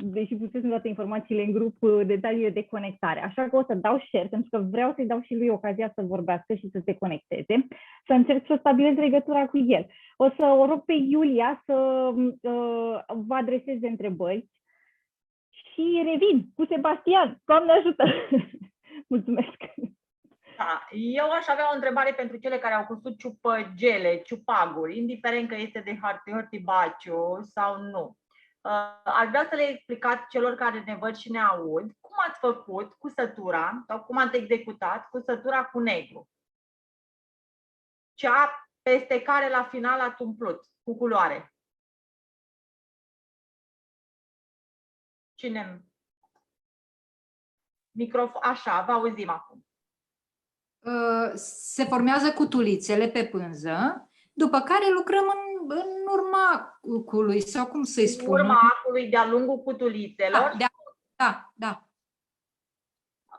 deși pusesem toate informațiile în grup, detaliile de conectare. Așa că o să dau share, pentru că vreau să-i dau și lui ocazia să vorbească și să se conecteze, să încerc să stabilez legătura cu el. O să o rog pe Iulia să vă adreseze întrebări și revin cu Sebastian. Doamne ajută! Mulțumesc! Da. Eu aș avea o întrebare pentru cele care au cusut ciupăgele, ciupaguri, indiferent că este de hârtibaciu sau nu. Aș vrea să le explicați celor care ne văd și ne aud cum ați făcut cusătura sau cum ați executat cusătura cu negru. Cea peste care la final ați umplut cu culoare. Cine? Microfon. Așa, vă auzim acum. Se formează cutulițele pe pânză, după care lucrăm în urma acului, sau cum să-i spun? În urma acului, de-a lungul cutulițelor. Da.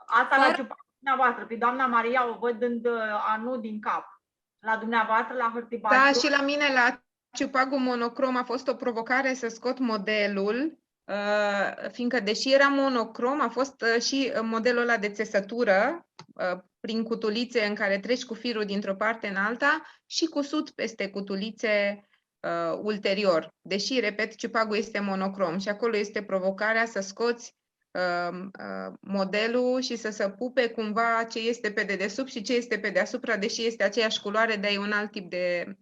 Asta la ciupagul dumneavoastră. Pe doamna Maria o văd dând anul din cap. La dumneavoastră, la hârtibaciu. Da, și la mine, la ciupagul monocrom, a fost o provocare să scot modelul, fiindcă deși era monocrom, a fost și modelul ăla de țesătură, prin cutulițe în care treci cu firul dintr-o parte în alta și cusut peste cutulițe ulterior. Deși, repet, ciupagul este monocrom și acolo este provocarea să scoți modelul și să se pupe cumva ce este pe dedesubt și ce este pe deasupra, deși este aceeași culoare, dar e un alt tip de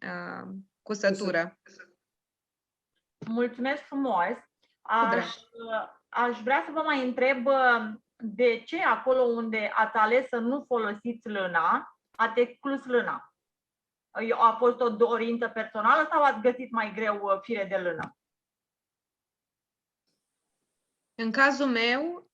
cusătură. Mulțumesc frumos! Aș vrea să vă mai întreb de ce acolo unde ați ales să nu folosiți lâna, ați exclus lâna? A fost o dorință personală sau ați găsit mai greu fire de lână? În cazul meu,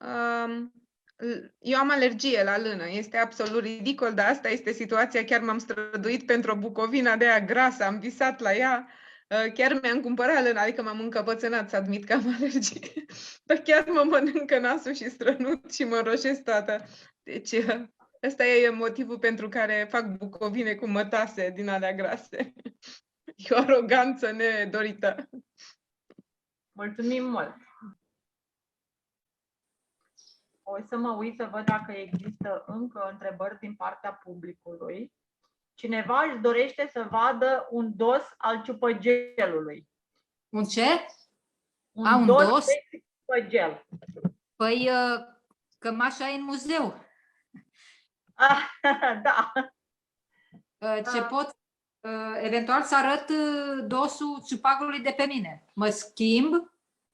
eu am alergie la lână. Este absolut ridicol, dar asta este situația. Chiar m-am străduit pentru o bucovina de aia grasă, am visat la ea. Chiar mi-am cumpărat lână, adică m-am încăpățânat să admit că am alergie. Dar chiar mă mănâncă nasul și strănut și mă înroșesc toată. Deci ăsta e motivul pentru care fac bucovine cu mătase din alea grase. E o aroganță nedorită. Mulțumim mult! O să mă uit să văd dacă există încă întrebări din partea publicului. Cineva își dorește să vadă un dos al ciupăgelului. Un ce? Un dos de ciupăgel. Păi, cămașa e în muzeu. Da. Ce pot, eventual să arăt dosul ciupagului de pe mine. Mă schimb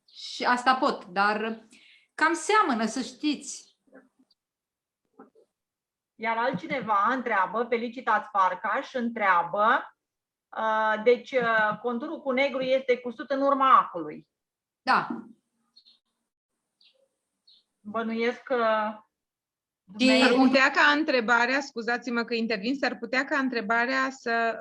și asta pot, dar cam seamănă, să știți. Iar altcineva întreabă, Felicitas Farcaș întreabă, deci conturul cu negru este cusut în urma acului. Da. Bănuiesc că... S-ar putea ca întrebarea, scuzați-mă că intervin, s-ar putea ca întrebarea să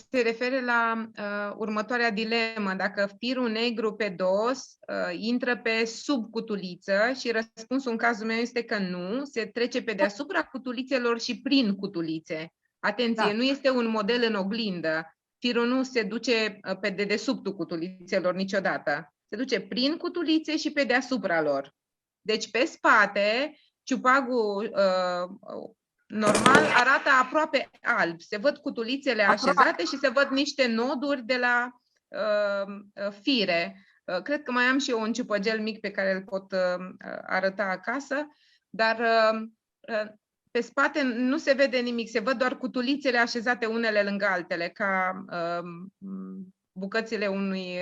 se refere la următoarea dilemă. Dacă firul negru pe dos intră pe sub cutuliță și răspunsul în cazul meu este că nu, se trece pe deasupra cutulițelor și prin cutulițe. Atenție, nu este un model în oglindă. Firul nu se duce pe dedesubtul cutulițelor niciodată. Se duce prin cutulițe și pe deasupra lor. Deci pe spate, ciupagul normal arată aproape alb. Se văd cutulițele așezate și se văd niște noduri de la fire. Cred că mai am și eu un ciupăgel mic pe care îl pot arăta acasă, dar pe spate nu se vede nimic, se văd doar cutulițele așezate unele lângă altele, ca bucățile unui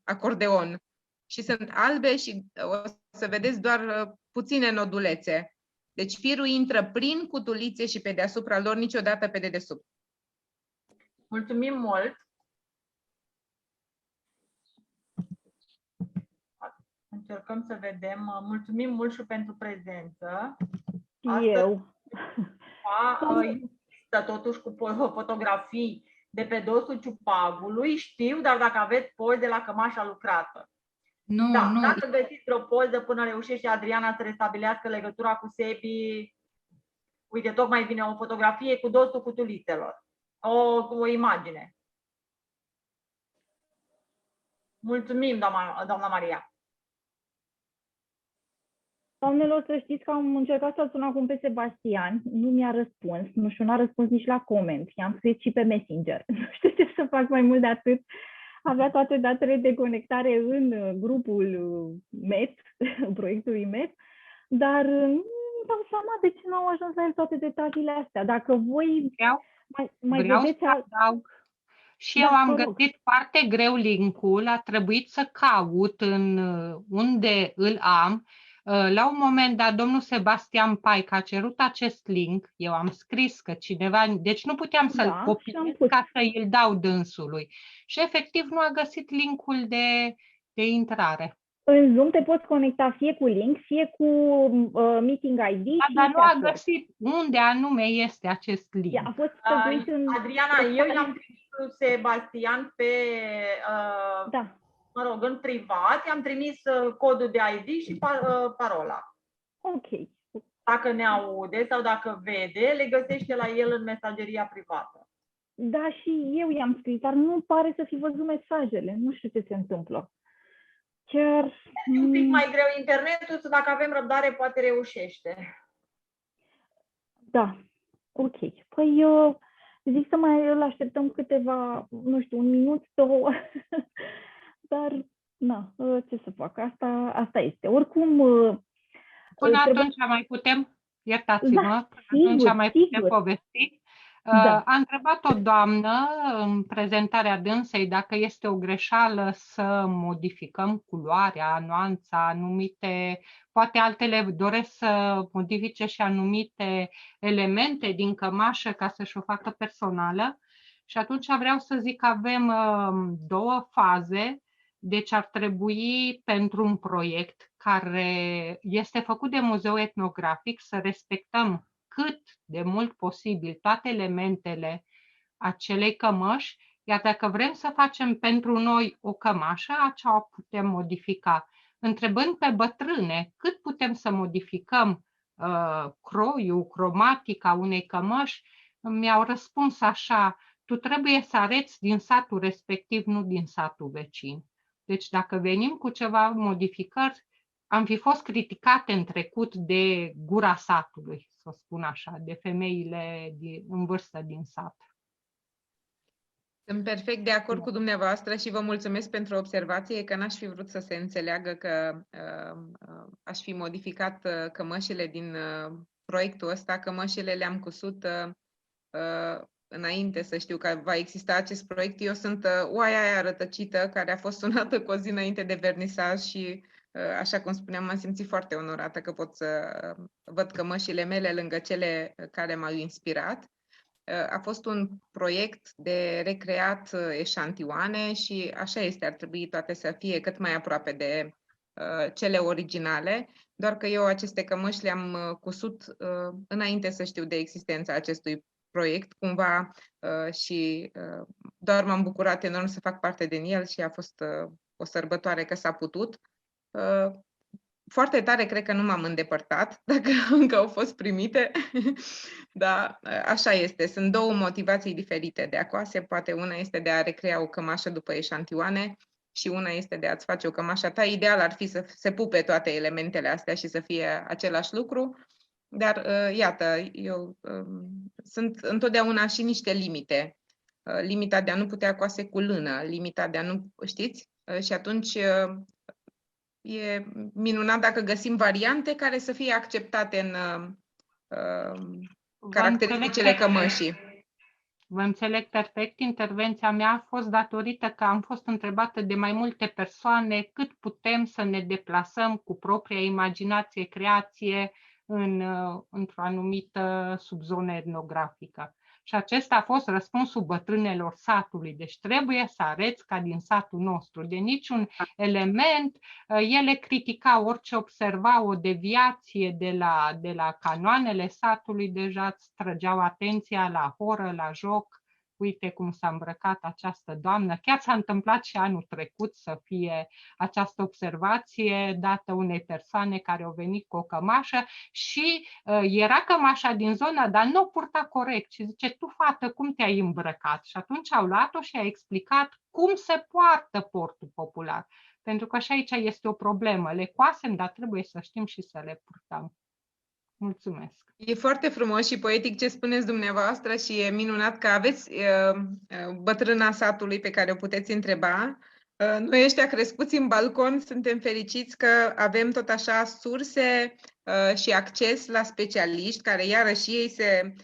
acordeon. Și sunt albe și o să vedeți doar puține nodulețe. Deci firul intră prin cutulițe și pe deasupra lor, niciodată pe dedesubt. Mulțumim mult! Încercăm să vedem. Mulțumim mult și pentru prezență. Eu. Există totuși cu fotografii de pe dosul ciupagului, știu, dar dacă aveți poze de la cămașa lucrată. Nu, Da, nu. dacă găsiți o poză până reușește Adriana să restabilească legătura cu Sebi, uite, tocmai vine o fotografie cu dosul cutulițelor. O imagine. Mulțumim, doamna Maria. Doamnelor, să știți că am încercat să-l sun acum pe Sebastian, nu mi-a răspuns, nu știu, n-a răspuns nici la coment, i-am scris și pe Messenger, nu știu ce să fac mai mult de atât. Avea toate datele de conectare în grupul MET, proiectului MET, dar nu dau seama de ce nu au ajuns la el toate detaliile astea. Dacă voi mai vedeți... Să adaug. Și eu am găsit foarte greu link-ul, a trebuit să caut în unde îl am. La un moment dat, domnul Sebastian Paic a cerut acest link, eu am scris că cineva, deci nu puteam să-l copiez ca să îl dau dânsului. Și efectiv nu a găsit linkul de intrare. În Zoom te poți conecta fie cu link, fie cu meeting ID. Da, dar nu a găsit unde anume este acest link. A fost Adriana, eu i-am trimis lui Sebastian pe, mă rog, în privat, i-am trimis codul de ID și parola. Ok. Dacă ne aude sau dacă vede, le găsește la el în mesageria privată. Da, și eu i-am scris, dar nu pare să fi văzut mesajele. Nu știu ce se întâmplă. Chiar... Este un pic mai greu internetul, dacă avem răbdare, poate reușește. Da, ok. Păi zic să mai îl așteptăm câteva, nu știu, un minut, două, dar, na, ce să fac, asta este. Oricum... Până atunci mai putem, iertați-mă, atunci mai putem povesti. Da. A întrebat o doamnă în prezentarea dânsei dacă este o greșeală să modificăm culoarea, nuanța, anumite, poate altele doresc să modifice și anumite elemente din cămașă ca să-și o facă personală. Și atunci vreau să zic că avem două faze, deci ar trebui pentru un proiect care este făcut de Muzeul Etnografic să respectăm cât de mult posibil toate elementele acelei cămăși, iar dacă vrem să facem pentru noi o cămașă, acea o putem modifica. Întrebând pe bătrâne cât putem să modificăm croiul, cromatica unei cămăși, mi-au răspuns așa: tu trebuie să arăți din satul respectiv, nu din satul vecin. Deci dacă venim cu ceva modificări, am fi fost criticate în trecut de gura satului, să spun așa, de femeile în vârstă din sat. Sunt perfect de acord cu dumneavoastră și vă mulțumesc pentru observație, că n-aș fi vrut să se înțeleagă că aș fi modificat cămășile din proiectul ăsta. Cămășile le-am cusut înainte să știu că va exista acest proiect. Eu sunt oaia aia rătăcită care a fost sunată cu o zi înainte de vernisaj și, așa cum spuneam, m-am simțit foarte onorată că pot să văd cămășile mele lângă cele care m-au inspirat. A fost un proiect de recreat eșantioane și așa este, ar trebui toate să fie cât mai aproape de cele originale, doar că eu aceste cămăși le-am cusut înainte să știu de existența acestui proiect, cumva, și doar m-am bucurat enorm să fac parte din el și a fost o sărbătoare că s-a putut. Foarte tare cred că nu m-am îndepărtat, dacă încă au fost primite, dar așa este. Sunt două motivații diferite de a coase. Poate una este de a recrea o cămașă după eșantioane și una este de a-ți face o cămașă ta. Ideal ar fi să se pupe toate elementele astea și să fie același lucru, dar iată, eu sunt întotdeauna și niște limite. Limita de a nu putea coase cu lână, limita de a nu, știți? Și atunci... E minunat dacă găsim variante care să fie acceptate în caracteristicile cămășii. Vă înțeleg perfect. Intervenția mea a fost datorită că am fost întrebată de mai multe persoane cât putem să ne deplasăm cu propria imaginație, creație într-o anumită subzonă etnografică. Și acesta a fost răspunsul bătrânelor satului. Deci trebuie să arăți ca din satul nostru. De niciun element, ele criticau orice observa o deviație de la canoanele satului, deja îți trăgeau atenția la horă, la joc uite cum s-a îmbrăcat această doamnă. Chiar s-a întâmplat și anul trecut să fie această observație dată unei persoane care au venit cu o cămașă și era cămașa din zonă, dar nu o purta corect. Și zice, tu, fată, cum te-ai îmbrăcat? Și atunci au luat-o și a explicat cum se poartă portul popular. Pentru că și aici este o problemă. Le coasem, dar trebuie să știm și să le purtăm. Mulțumesc! E foarte frumos și poetic ce spuneți dumneavoastră și e minunat că aveți bătrâna satului pe care o puteți întreba. Noi ăștia crescuți în balcon suntem fericiți că avem tot așa surse și acces la specialiști care iarăși ei se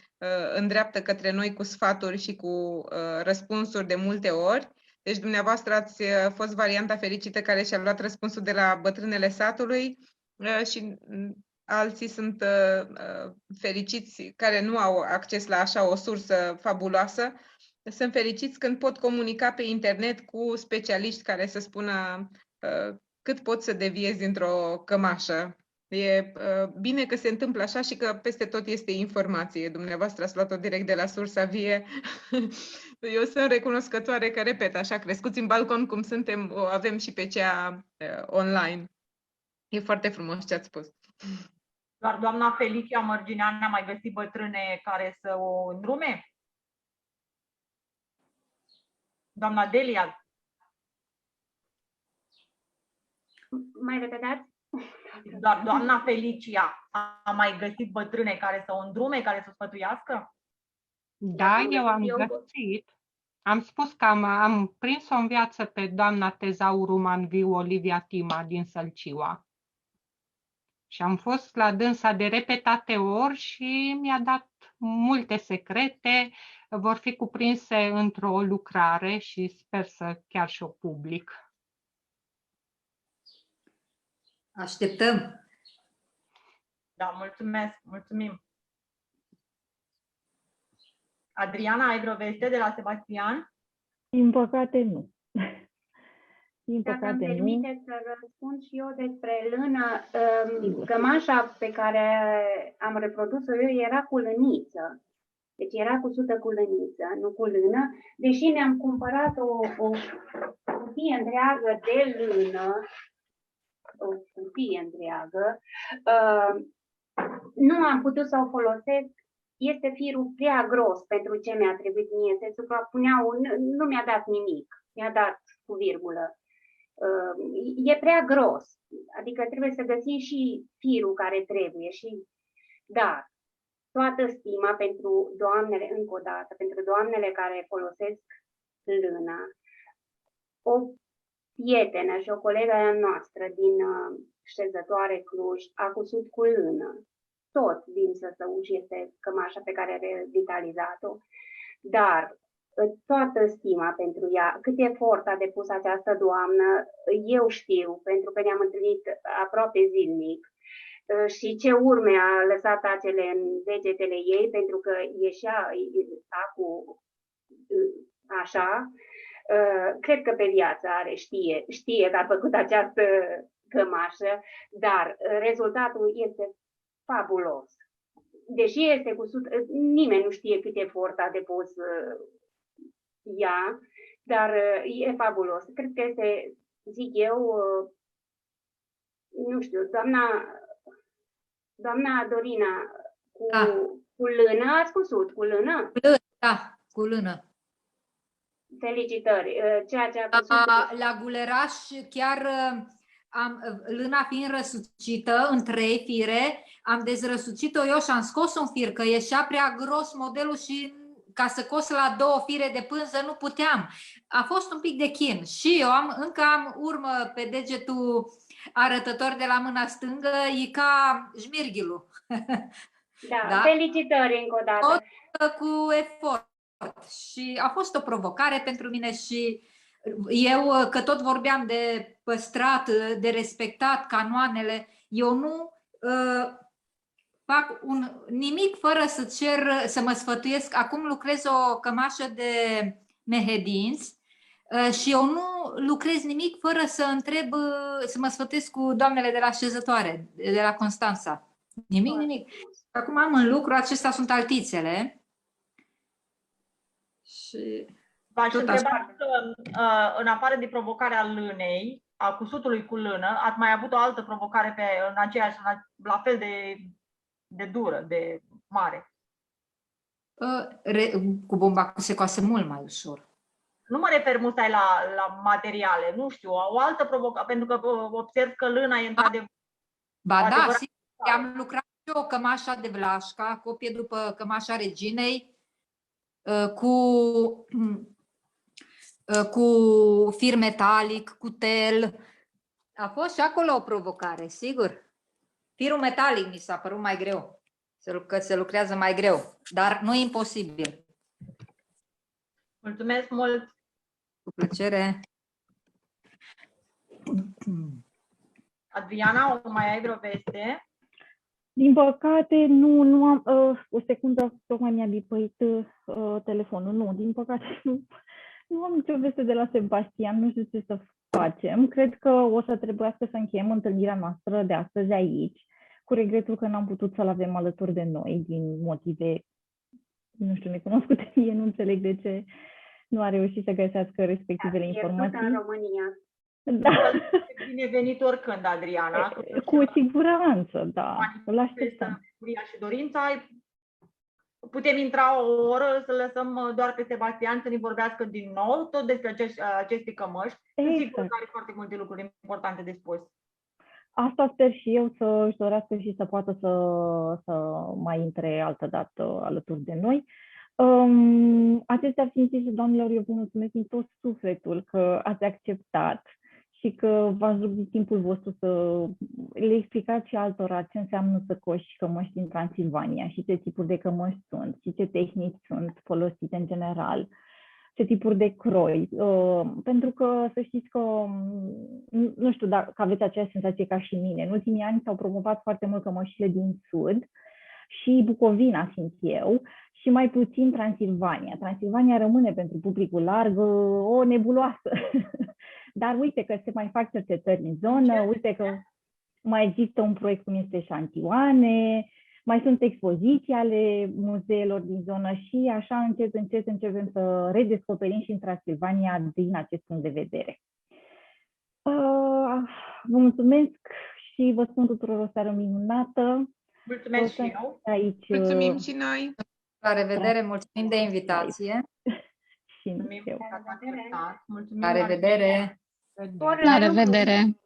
îndreaptă către noi cu sfaturi și cu răspunsuri de multe ori. Deci dumneavoastră ați fost varianta fericită care și-a luat răspunsul de la bătrânele satului și alții sunt fericiți care nu au acces la așa o sursă fabuloasă. Sunt fericiți când pot comunica pe internet cu specialiști care să spună cât pot să deviezi într-o cămașă. E bine că se întâmplă așa și că peste tot este informație. Dumneavoastră ați luat-o direct de la sursa vie. Eu sunt recunoscătoare că, repet, așa, crescuți în balcon cum suntem, o avem și pe cea online. E foarte frumos ce ați spus. Doar doamna Felicia Mărginean a mai găsit bătrâne care să o îndrume? Doamna Delia. Mai repetați? Doar doamna Felicia a mai găsit bătrâne care să o îndrume, care să o sfătuiască? Da, eu am găsit. Am spus că am prins-o în viață pe doamna Tezauru Manviu Olivia Tima din Sălcioa. Și am fost la dânsa de repetate ori și mi-a dat multe secrete. Vor fi cuprinse într-o lucrare și sper să chiar și o public. Așteptăm. Da, mulțumesc, mulțumim. Adriana, ai vreo veste de la Sebastian? Din păcate, nu. Din Dacă păcate, îmi nu. permite să răspund și eu despre lână, cămașa pe care am reprodus-o eu era cu lăniță. Deci era cusută cu lăniță, nu cu lână, deși ne-am cumpărat o cutie întreagă de lână, o cutie întreagă, nu am putut să o folosesc. Este firul prea gros pentru ce mi-a trebuit mie, se suprapuneau, nu mi-a dat nimic, mi-a dat cu virgulă. E prea gros, adică trebuie să găsim și firul care trebuie și, dar toată stima pentru doamnele, încă o dată, pentru doamnele care folosesc lâna. O prietenă și o colegă noastră din Șezătoare Cluj a cusut cu lână. Tot din Săsăuși este cămașa pe care a revitalizat-o, dar toată stima pentru ea, cât efort a depus această doamnă, eu știu, pentru că ne-am întâlnit aproape zilnic și ce urme a lăsat acele în degetele ei, pentru că ieșea acul așa, cred că pe viață are, știe că a făcut această cămașă, dar rezultatul este fabulos. Deși este cusut, nimeni nu știe cât efort a depus ea, dar e fabulos. Cred că este, zic eu, nu știu, doamna Dorina, cu lână ați cusut, cu lână? Da, cu lână. Felicitări! Ceea ce a cusut... La Guleraș chiar... lâna fiind răsucită în 3 fire, am dezrăsucit-o eu și am scos un fir, că ieșea prea gros modelul și ca să cos la 2 fire de pânză nu puteam. A fost un pic de chin și eu încă am urmă pe degetul arătător de la mâna stângă, e ca șmirghilul. Da, da? Felicitări încă o dată. Tot cu efort. Și a fost o provocare pentru mine și eu, că tot vorbeam de păstrat, de respectat canoanele, eu nu fac nimic fără să cer, să mă sfătuiesc. Acum lucrez o cămașă de mehedinți și eu nu lucrez nimic fără să întreb, să mă sfătuiesc cu doamnele de la Șezătoare, de la Constanța. Nimic. Acum am în lucru, acestea sunt altițele. Și V-aș tot întreba așa. că, în afară de provocarea lânei, a cusutului cu lână, ați mai avut o altă provocare în aceeași, la fel de dură, de mare. Cu bomba se coase mult mai ușor. Nu mă refer musai la materiale, nu știu, o altă provocare, pentru că observ că lâna e într-adevăr... Ba da, sigur, am lucrat și o cămașa de Vlașca, copie după cămașa reginei, cu fir metalic, cu tel. A fost și acolo o provocare, sigur. Firul metalic mi s-a părut mai greu, că se lucrează mai greu, dar nu e imposibil. Mulțumesc mult! Cu plăcere! Adriana, o mai ai vreo veste? Din păcate, nu am... o secundă, tocmai mi-a bipăit telefonul. Nu, din păcate, nu am nicio veste de la Sebastian, nu știu ce să facem. Cred că o să trebuiască să încheiem întâlnirea noastră de astăzi aici, cu regretul că n-am putut să-l avem alături de noi, din motive, nu știu, necunoscute mie, nu înțeleg de ce nu a reușit să găsească respectivele informații. E tot în România. Da. Binevenit oricând, Adriana. Cu siguranță, da. Îl așteptăm. Și dorința, putem intra o oră să lăsăm doar pe Sebastian să ne vorbească din nou tot despre aceste cămăși. Sunt sigur că are foarte multe lucruri importante de spus. Asta sper și eu, să-și dorească și să poată să mai intre altă dată alături de noi. Acestea fiind zise, doamnelor, eu vă mulțumesc din tot sufletul că ați acceptat și că v-ați rupt timpul vostru să le explicați și altora ce înseamnă să coși cămăși din Transilvania și ce tipuri de cămăși sunt și ce tehnici sunt folosite în general, ce tipuri de croi. Pentru că să știți că, nu știu dacă aveți aceeași senzație ca și mine, în ultimii ani s-au promovat foarte mult cămășile din Sud și Bucovina, simt eu, și mai puțin Transilvania. Transilvania rămâne pentru publicul larg o nebuloasă. Dar uite că se mai fac cercetări în zonă, uite că mai există un proiect cum este Șantioane, mai sunt expoziții ale muzeelor din zonă și așa încet începem să redescoperim și în Transilvania din acest punct de vedere. Vă mulțumesc și vă spun tuturor o seară minunată. Mulțumesc și eu. Aici, mulțumim și noi. La revedere, mulțumim de invitație. Și mulțumim. La revedere. La revedere!